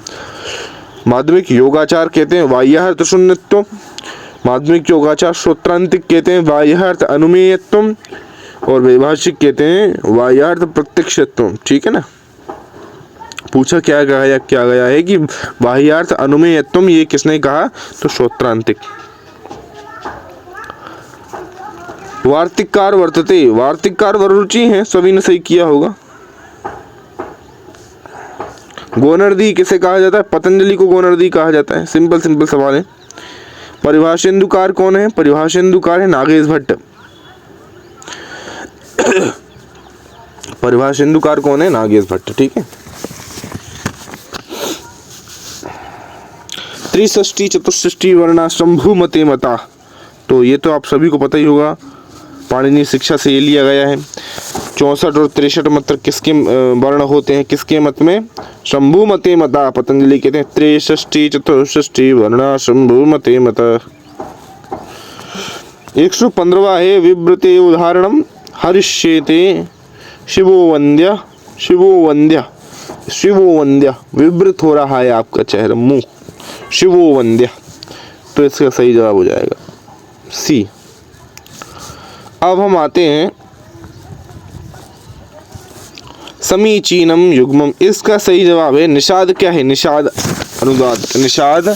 माध्यमिक योगाचार कहते हैं बाह्यार्थ शून्यत्व, माध्यमिक योगाचार श्रोत्रांतिक कहते हैं बाह्यार्थ अनुमेयत्व, और वैभाषिक कहते हैं बाह्यार्थ प्रत्यक्षत्व, ठीक है ना। पूछा क्या गया है कि बाह्यार्थ अनुमेयत्व ये किसने कहा? तो श्रोत्रांतिक। वार्तिककार वर्तते, वार्तिककार वरुचि है, सभी ने सही किया होगा। गोनर्दी किसे कहा जाता है? पतंजलि को गोनर्दी कहा जाता है। सिंपल सिंपल सवाल है। परिभाषेंदुकार कौन है? परिभाषेंदुकार है नागेश भट्ट। परिभाषेंदुकार कौन है? नागेश भट्ट। ठीक है। त्रिषष्टि चतुष्षष्टि वर्णा शंभु मते मता, तो ये तो आप सभी को पता ही होगा, पाणिनि शिक्षा से ये लिया गया है। 64 और 63 मत किसके वर्ण होते हैं? किसके मत में? शंभु मते मता। पतंजलि कहते हैं त्रिषष्टि चतुष्षष्टि वर्णा शंभु मते मता। 115वां है विव्रते उदाहरणम हरिष्येते शिवो वंद्य, शिवो वंद्य, शिवो वंद्य। विवृत हो रहा है आपका चेहरा, मुंह, शिवो वंद्य, तो इसका सही जवाब हो जाएगा सी। अब हम आते हैं समीचीनम युग्मम, इसका सही जवाब है निषाद। क्या है? निषाद अनुदात, निषाद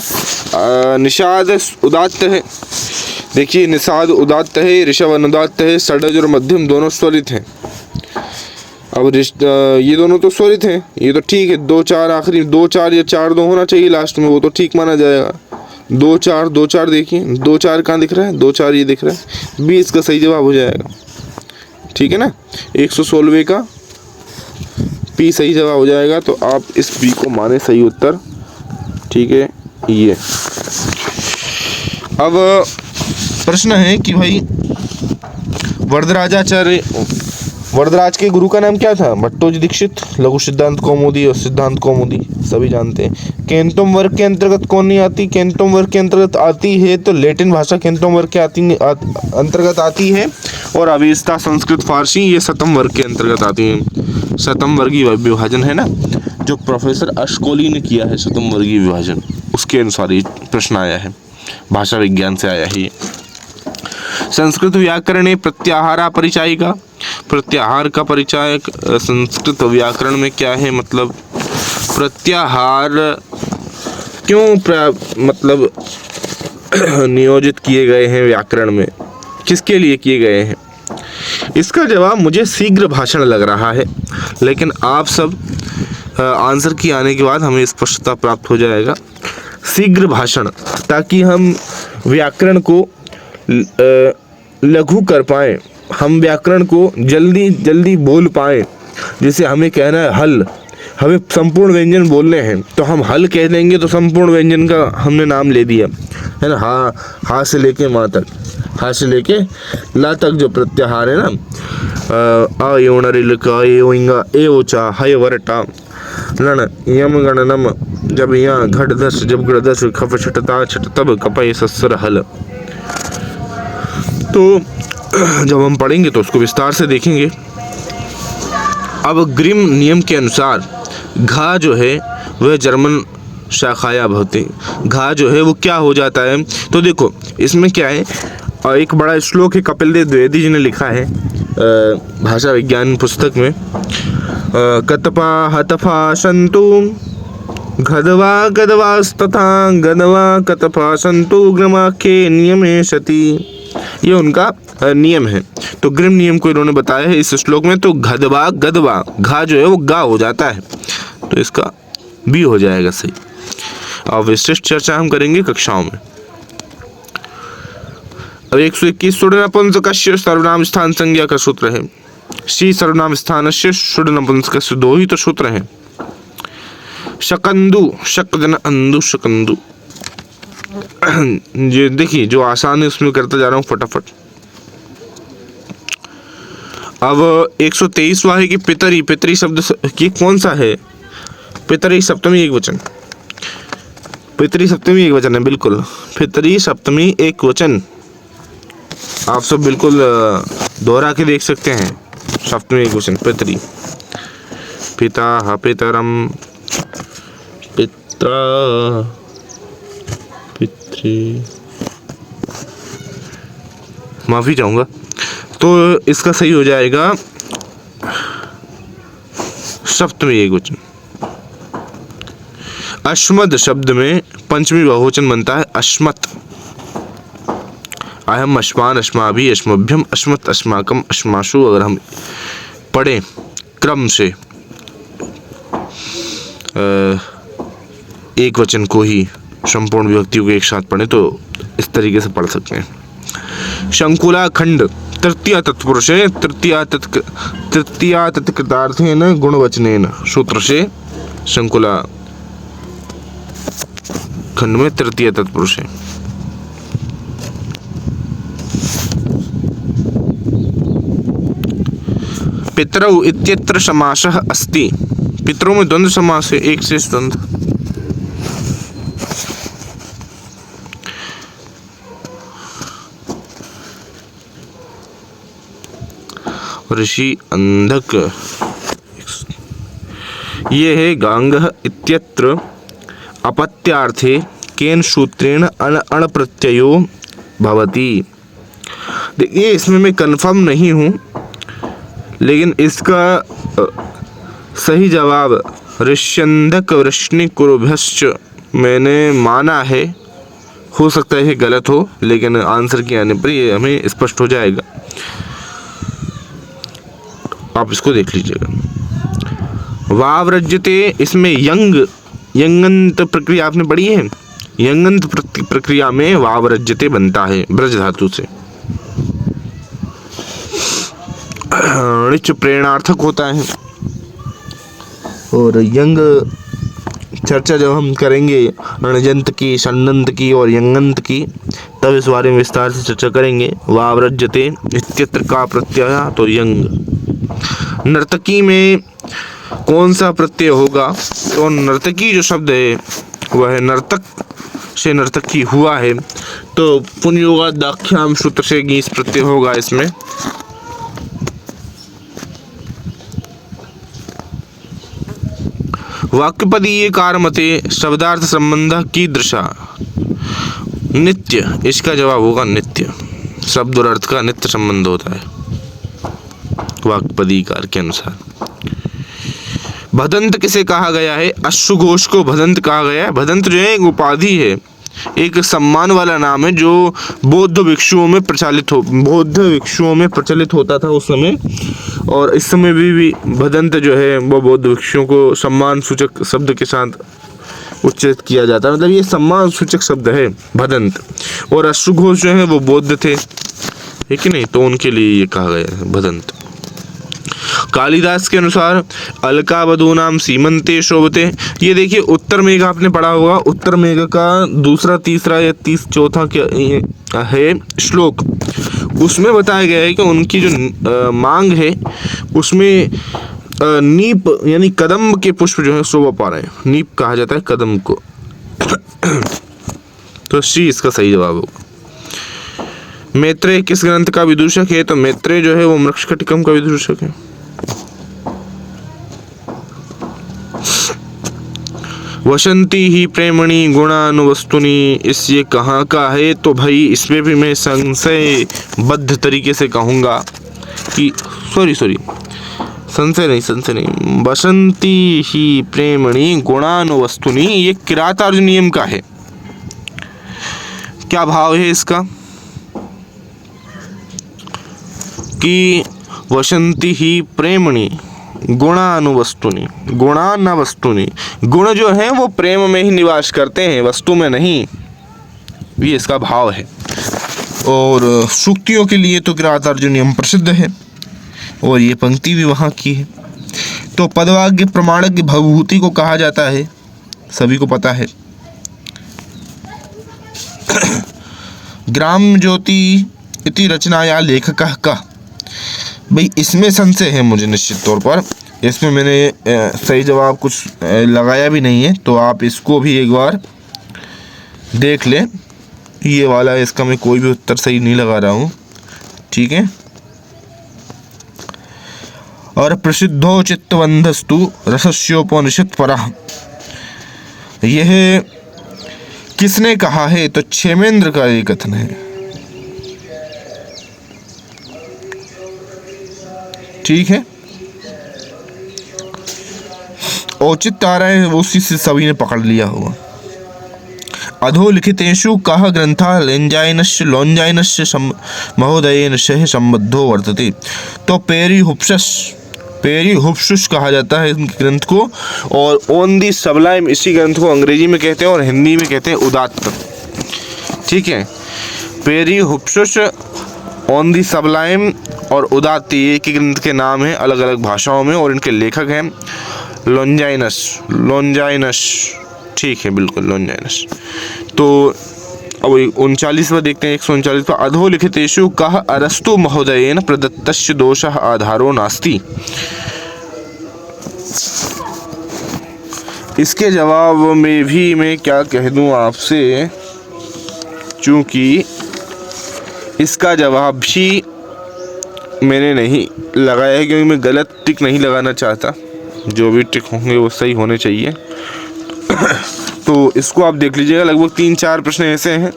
निषाद उदात्त है। देखिए निषाद उदात्त है, ऋषभ अनुदात्त है, षड्ज और मध्यम दोनों स्वरित हैं। अब ये दोनों तो स्वरित हैं, ये तो ठीक है। 2 4 आखिरी 2 4 या 4 2 होना चाहिए लास्ट में, वो तो ठीक माना जाएगा। 2 4 2 4 देखिए 2 4 कहाँ दिख रहा है? 2 4 ये दिख रहा है। बी इसका सही जवाब हो जाएगा। ठीक है ना। 116 का पी सही जवाब हो जाएगा, तो आप इस बी को माने सही उत्तर। ठीक है। ये अब प्रश्न है कि भाई वरदराजाचार्य, वरदराज के गुरु का नाम क्या था? भट्टोजी दीक्षित। लघु सिद्धांत कौमुदी और सिद्धांत कौमुदी सभी जानते हैं। केंतोम वर्ग के अंतर्गत कौन नहीं आती? केंतोम वर्ग के अंतर्गत आती है तो लैटिन भाषा केंतोम वर्ग के अंतर्गत आती है, और अवेस्ता संस्कृत फारसी ये शतम वर्ग के अंतर्गत आती है। शतम वर्गीय विभाजन है ना, जो प्रोफेसर अशकोली ने किया है, शतम वर्गीय विभाजन, उसके अनुसार ये प्रश्न आया है, भाषा विज्ञान से आया है ये। संस्कृत व्याकरण प्रत्याहारा परिचायिका, प्रत्याहार का परिचायक संस्कृत व्याकरण में क्या है? मतलब प्रत्याहार क्यों मतलब नियोजित किए गए हैं व्याकरण में, किसके लिए किए गए हैं? इसका जवाब मुझे शीघ्र भाषण लग रहा है, लेकिन आप सब आंसर की आने के बाद हमें स्पष्टता प्राप्त हो जाएगा। शीघ्र भाषण, ताकि हम व्याकरण को लघु कर पाएँ, हम व्याकरण को जल्दी जल्दी बोल पाएँ। जैसे हमें कहना है हल, हमें संपूर्ण व्यंजन बोलने हैं, तो हम हल कह देंगे तो संपूर्ण व्यंजन का हमने नाम ले दिया है ना। हा से लेके माँ तक, हा से लेके ला तक जो प्रत्याहार है ना, आ योण रिल का ए ओइंगा ए ओचा हय वरटा लण यम गण नम, जब यहाँ घट दस जब गढ़ दस खप छटता छट तब कपय सस्सर हल। तो जब हम पढ़ेंगे तो उसको विस्तार से देखेंगे। अब ग्रिम नियम के अनुसार घा जो है वह जर्मन शाखाया भवति, घा जो है वो क्या हो जाता है? तो देखो इसमें क्या है, एक बड़ा श्लोक है, कपिल देव द्विवेदी जी ने लिखा है भाषा विज्ञान पुस्तक में, कतपा हतफा संतु गदवा गदवास्तथा गदवा कतफा संतु ग्रमाख्ये नियमे सति, ये उनका नियम है। तो ग्रिम नियम को इन्होंने बताया है इस श्लोक में। तो गदवा गदवा, घा जो है वो गा हो जाता है, तो इसका बी हो जाएगा सही। और विशिष्ट चर्चा हम करेंगे कक्षाओं में। अब 121 सुडनपुंसकस्य सर्वनाम स्थान संज्ञा का सूत्र है। शी सर्वनाम स्थानस्य सुडनपुंसकस्य, 2 ही तो सूत्र हैं। शकंदु, शकजन अंदु शकंदु। ये देखिए जो आसान है उसमें करता जा रहा हूँ फटाफट। अब 123वां है कि पितरी, पितरी शब्द की कौन सा है? पितरी सप्तमी एक वचन, पितरी सप्तमी एक वचन है, बिल्कुल पितरी सप्तमी एक वचन। आप सब बिल्कुल दोहरा के देख सकते हैं। सप्तमी एक वचन पितरी, पिता पितरम पिता पितृ, माफी चाहूंगा। तो इसका सही हो जाएगा सप्तमी एक वचन। अश्मद शब्द में पंचमी बहुवचन बनता है अश्मत। अहम अश्मान अश्माभि अश्मभ्यम अश्मत अस्माकम अश्माशु, अगर हम पढ़ें क्रम से एक वचन को ही संपूर्ण विभक्तियों को एक साथ पढ़ें तो इस तरीके से पढ़ सकते हैं। शंकुला खंड तृतीया तत्पुरुषे तृतीया तत्कृतार्थेन गुणवचनेन सूत्र से शंकुला खंड में तृतीय तत्पुरुष है। पितरौ इत्यत्र समासः अस्ति, पितरों में द्वंद्व समास है, एक से द्वंद्व। ऋषि अंधक, ये है गांगः इत्यत्र अपत्यार्थे केन सूत्रेण अण प्रत्ययो भवति। देखिए इसमें मैं कंफर्म नहीं हूँ, लेकिन इसका सही जवाब ऋष्यंधक वृष्णि कुरुभ्यश्च मैंने माना है। हो सकता है ये गलत हो, लेकिन आंसर के आने पर ये हमें स्पष्ट हो जाएगा। आप इसको देख लीजिएगा। वावृज्यते, इसमें यंगंत प्रक्रिया आपने पढ़ी है। यंगंत प्रक्रिया में वावृज्यते बनता है ब्रज धातु से। णिच प्रेरणार्थक होता है। और यंग चर्चा जब हम करेंगे णजंत की, षण्णंत की और यंगंत की, तब इस बारे में विस्तार से चर्चा करेंगे। वावृज्यते इत्यत्र का प्रत्यय तो यंग। नर्तकी में कौन सा प्रत्यय होगा? तो नर्तकी जो शब्द है वह नर्तक से नर्तकी हुआ है, तो पुनर्योगादाख्याम सूत्र से गीस प्रत्यय होगा इसमें। वाक्यपदीय कारमते शब्दार्थ संबंध कीदृशा? नित्य, इसका जवाब होगा नित्य। शब्द और अर्थ का नित्य संबंध होता है वाक्यपदीय कार के अनुसार। भदंत किसे कहा गया है? अश्वघोष को भदंत कहा गया है। भदंत जो है एक उपाधि है, एक सम्मान वाला नाम है जो बौद्ध भिक्षुओं में प्रचलित होता था उस समय, और इस समय भी भदंत जो है वो बौद्ध भिक्षुओं को सम्मान सूचक शब्द के साथ उच्चारित किया जाता है। मतलब ये सम्मान सूचक शब्द है भदंत। और अश्वघोष जो है वो बौद्ध थे, है कि नहीं, तो उनके लिए ये कहा गया है भदंत। कालिदास के अनुसार अलकावधूनाम सीमंते शोभते, ये देखिए उत्तर मेघ आपने पढ़ा होगा। उत्तर मेघ का दूसरा, तीसरा या चौथा क्या है श्लोक, उसमें बताया गया है कि उनकी जो मांग है उसमें नीप यानी कदम्ब के पुष्प जो है शोभा पा रहे हैं। नीप कहा जाता है कदम्ब को। तो सी इसका सही जवाब होगा। मैत्रेय किस ग्रंथ का विदूषक है? तो मैत्रेय जो है वो मृक्षकटिकम का विदूषक है। वसंती ही प्रेमणि गुणानुवस्तुनि, इस ये कहाँ का है? तो भाई इसमें भी मैं संशयबद्ध तरीके से कहूँगा कि संशय नहीं, वसंती ही प्रेमणि गुणानुवस्तुनि, ये किरातार्जुनीयम का है। क्या भाव है इसका? कि वसंती ही प्रेमणि गुणानुवस्तुनि, गुणानवस्तुनि, गुण जो है वो प्रेम में ही निवास करते हैं, वस्तु में नहीं, ये इसका भाव है। और सूक्तियों के लिए तो किरातार्जुनीयम प्रसिद्ध है, और ये पंक्ति भी वहाँ की है। तो पदवाक्य प्रमाणक भवभूति को कहा जाता है, सभी को पता है। ग्राम ज्योति इति रचनाया लेखकः कः, भाई इसमें संशय है मुझे निश्चित तौर पर। इसमें मैंने सही जवाब कुछ लगाया भी नहीं है, तो आप इसको भी एक बार देख लें। ये वाला इसका मैं कोई भी उत्तर सही नहीं लगा रहा हूँ, ठीक है। और प्रसिद्धो चित्तवंधस्तु रसस्योपनिषद परः, यह किसने कहा है? तो क्षेमेंद्र का ये कथन है, ठीक है। औचित्य आ रहा है, उसी से सभी ने पकड़ लिया होगा। अधोलिखितेषु कः ग्रंथः लॉन्जाइनस्य महोदयेन सह संबद्धो वर्तते। तो पेरिहुप्सुस कहा जाता है इस ग्रंथ को, और ऑन दी सबलाइम इसी ग्रंथ को अंग्रेजी में कहते हैं और हिंदी में कहते हैं उदात्त। ठीक है, पेरिहुप्सुस, ऑन दी सबलाइम और उदात्त, ये एक ही ग्रंथ के नाम हैं अलग अलग भाषाओं में, और इनके लेखक हैं लॉन्जाइनस। ठीक है, बिल्कुल लॉन्जाइनस। तो अब 39वां देखते हैं, 139वां। अधोलिखितेषु कः अरस्तु महोदयेन प्रदत्तस्य दोषः आधारो नास्ति। इसके जवाब में भी मैं क्या कह दूं आपसे, चूँकि इसका जवाब भी मैंने नहीं लगाया है, क्योंकि मैं गलत टिक नहीं लगाना चाहता। जो भी टिक होंगे वो सही होने चाहिए। तो इसको आप देख लीजिएगा। लगभग 3-4 प्रश्न ऐसे हैं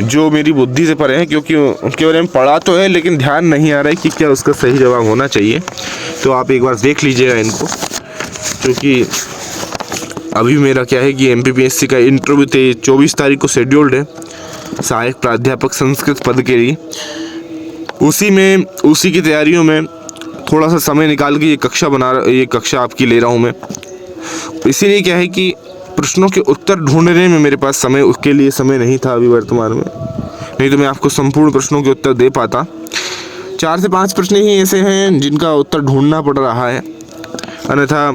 जो मेरी बुद्धि से परे हैं, क्योंकि उनके बारे में पढ़ा तो है लेकिन ध्यान नहीं आ रहा है कि क्या उसका सही जवाब होना चाहिए। तो आप एक बार देख लीजिएगा इनको, क्योंकि अभी मेरा क्या है कि MPPSC का इंटरव्यू 24 तारीख को शेड्यूल्ड है, सहायक प्राध्यापक संस्कृत पद के लिए। उसी की तैयारियों में थोड़ा सा समय निकाल के ये कक्षा आपकी ले रहा हूँ मैं। इसीलिए क्या है कि प्रश्नों के उत्तर ढूंढने में मेरे पास उसके लिए समय नहीं था अभी वर्तमान में, नहीं तो मैं आपको संपूर्ण प्रश्नों के उत्तर दे पाता। 4 से 5 प्रश्न ही ऐसे हैं जिनका उत्तर ढूंढना पड़ रहा है, अन्यथा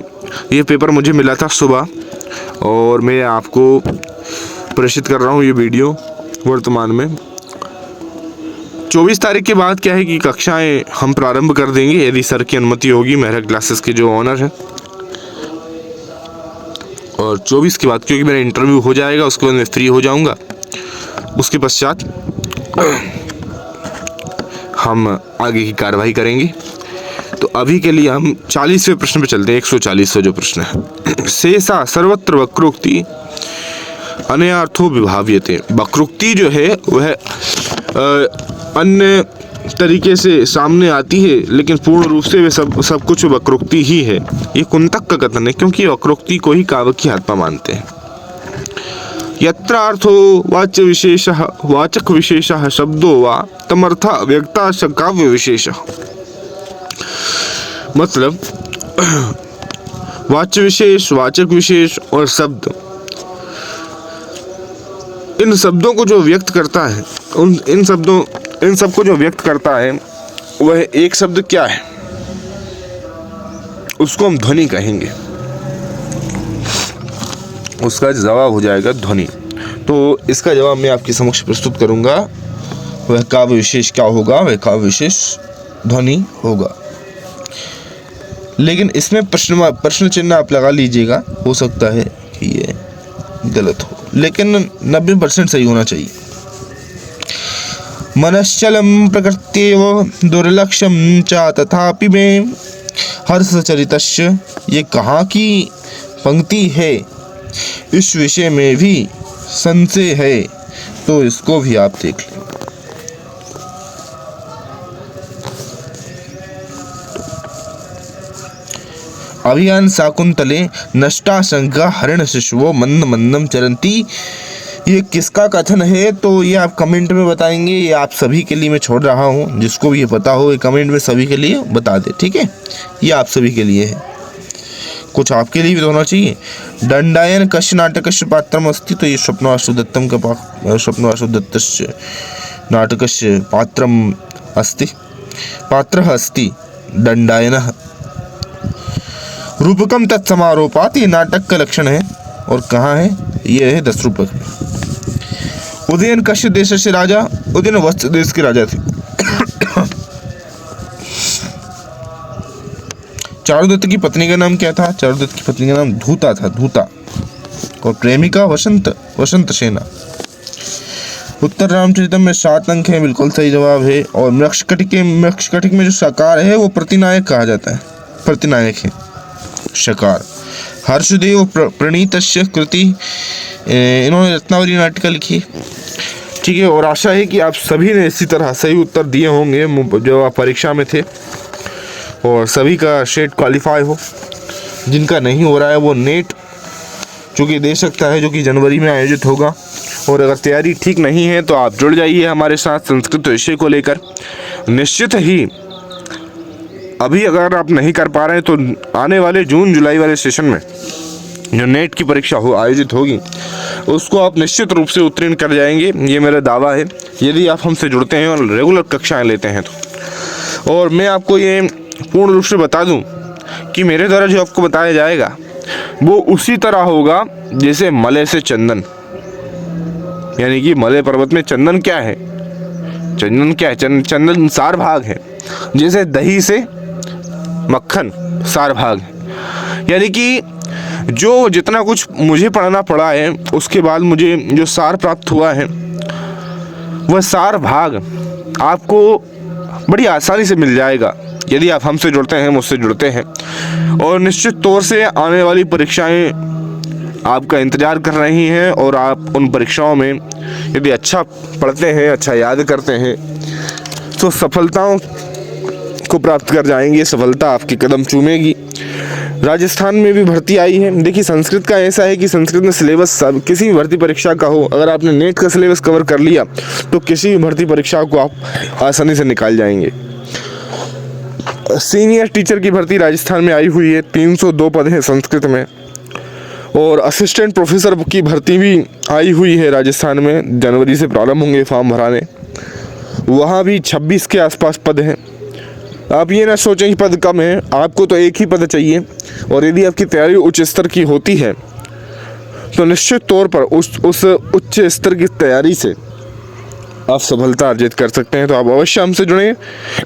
ये पेपर मुझे मिला था सुबह और मैं आपको प्रेषित कर रहा हूँ ये वीडियो वर्तमान में। 24 तारीख के बाद क्या है कि कक्षाएं हम प्रारंभ कर देंगे, यदि सर की अनुमति होगी, मेहरा क्लासेस के जो ऑनर हैं। और 24 के बाद क्योंकि मेरा इंटरव्यू हो जाएगा, उसके बाद मैं फ्री हो जाऊंगा, उसके पश्चात हम आगे की कार्रवाई करेंगे। तो अभी के लिए हम 40वें प्रश्न पे चलते हैं, 140वां जो प्रश्न है। शेषा सर्वत्र वक्रोक्ति अन्यार्थो विभाव्यते। वक्रोक्ति जो है वह अन्य तरीके से सामने आती है, लेकिन पूर्ण रूप से वे सब कुछ वक्रोक्ति ही है। ये कुंतक का कथन है, क्योंकि वक्रोक्ति को ही काव्य की आत्मा मानते हैं। यत्र अर्थो वाचक विशेषः शब्दो वा तमर्थ व्यक्ता स काव्य विशेषः। मतलब वाच्य विशेष, वाचक विशेष और शब्द, इन शब्दों को जो व्यक्त करता है, इन सबको जो व्यक्त करता है वह एक शब्द क्या है, उसको हम ध्वनि कहेंगे। उसका जवाब हो जाएगा ध्वनि। तो इसका जवाब मैं आपके समक्ष प्रस्तुत करूंगा। वह काव्य विशेष क्या होगा? वह काव्य विशेष ध्वनि होगा। लेकिन इसमें प्रश्न चिन्ह आप लगा लीजिएगा, हो सकता है कि ये गलत हो, लेकिन 90% सही होना चाहिए। मनश्चलम प्रकृत्येव दुर्लक्ष्यम च तथापि में हर्षचरितस्य। ये कहाँ की पंक्ति है? इस विषय में भी संशय है, तो इसको भी आप देख लें। अभियान शाकुंतले नष्टा शंका हरिण शिशुओ मंद मंदम चरंती। ये किसका कथन है? तो ये आप कमेंट में बताएंगे। ये आप सभी के लिए मैं छोड़ रहा हूँ, जिसको भी ये पता हो ये कमेंट में सभी के लिए बता दे, ठीक है? ये आप सभी के लिए है, कुछ आपके लिए भी होना चाहिए। दंडायन कश्य नाटकस्य पात्रम अस्ति। तो ये स्वप्नवासु दत्तम का स्वप्नवासु दत्तस्य नाटकस्य पात्रम अस्ति, पात्रः अस्ति दंडायनः। रूपकम तत्समारोपात। ये नाटक का लक्षण है, और कहाँ है? ये है 10 रूपक में। उदयन कश्य देश से राजा। उदयन वत्स देश के राजा थे। चारुदत्त की पत्नी का नाम क्या था? चारुदत्त की पत्नी का नाम धूता था, धूता। और प्रेमिका वसंत सेना। उत्तर रामचरितम में 7 अंक है, बिल्कुल सही जवाब है। और मृक्षकटिक में जो साकार है वो प्रतिनायक कहा जाता है, प्रतिनायक है शकार। हर्षदेव प्रणीतस्य कृति। इन्होंने रत्नावली नाटिका लिखी, ठीक है। और आशा है कि आप सभी ने इसी तरह सही उत्तर दिए होंगे जो आप परीक्षा में थे, और सभी का शेट क्वालिफाई हो। जिनका नहीं हो रहा है वो नेट चूँकि दे सकता है, जो कि जनवरी में आयोजित होगा। और अगर तैयारी ठीक नहीं है तो आप जुड़ जाइए हमारे साथ संस्कृत विषय को लेकर। निश्चित ही अभी अगर आप नहीं कर पा रहे हैं तो आने वाले जून जुलाई वाले सेशन में जो नेट की परीक्षा आयोजित होगी उसको आप निश्चित रूप से उत्तीर्ण कर जाएंगे, ये मेरा दावा है, यदि आप हमसे जुड़ते हैं और रेगुलर कक्षाएं लेते हैं तो। और मैं आपको ये पूर्ण रूप से बता दूं कि मेरे द्वारा जो आपको बताया जाएगा वो उसी तरह होगा जैसे मलय से चंदन, यानी कि मलय पर्वत में चंदन क्या है, चंदन क्या है, चंदन सार भाग है, जैसे दही से मक्खन सार भाग है। यानी कि जो जितना कुछ मुझे पढ़ना पड़ा है उसके बाद मुझे जो सार प्राप्त हुआ है वह सार भाग आपको बड़ी आसानी से मिल जाएगा यदि आप हमसे जुड़ते हैं, मुझसे जुड़ते हैं। और निश्चित तौर से आने वाली परीक्षाएं आपका इंतज़ार कर रही हैं और आप उन परीक्षाओं में यदि अच्छा पढ़ते हैं, अच्छा याद करते हैं तो सफलताओं को प्राप्त कर जाएंगे, सफलता आपके कदम चूमेगी। राजस्थान में भी भर्ती आई है। देखिए संस्कृत का ऐसा है कि संस्कृत में सिलेबस किसी भी भर्ती परीक्षा का हो, अगर आपने नेट का सिलेबस कवर कर लिया तो किसी भी भर्ती परीक्षा को आप आसानी से निकाल जाएंगे। सीनियर टीचर की भर्ती राजस्थान में आई हुई है, 302 पद हैं संस्कृत में। और असिस्टेंट प्रोफेसर की भर्ती भी आई हुई है राजस्थान में, जनवरी से प्रारंभ होंगे फॉर्म भराने, वहाँ भी 26 के आसपास पद हैं। आप ये ना सोचें कि पद कम है, आपको तो एक ही पद चाहिए। और यदि आपकी तैयारी उच्च स्तर की होती है तो निश्चित तौर पर उस उच्च स्तर की तैयारी से आप सफलता अर्जित कर सकते हैं। तो आप अवश्य हमसे जुड़ें।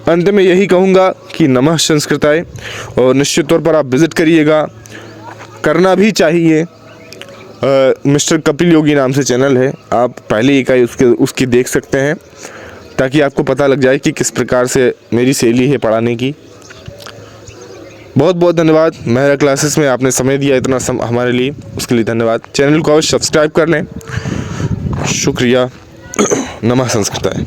अंत में यही कहूँगा कि नमः संस्कृताय, और निश्चित तौर पर आप विज़िट करिएगा, करना भी चाहिए। मिस्टर कपिल योगी नाम से चैनल है, आप पहले इकाई उसकी देख सकते हैं ताकि आपको पता लग जाए कि किस प्रकार से मेरी शैली है पढ़ाने की। बहुत बहुत धन्यवाद। मेहरा क्लासेस में आपने समय दिया इतना हमारे लिए, उसके लिए धन्यवाद। चैनल को अवश्य सब्सक्राइब कर लें। शुक्रिया। नमः संस्कृताय।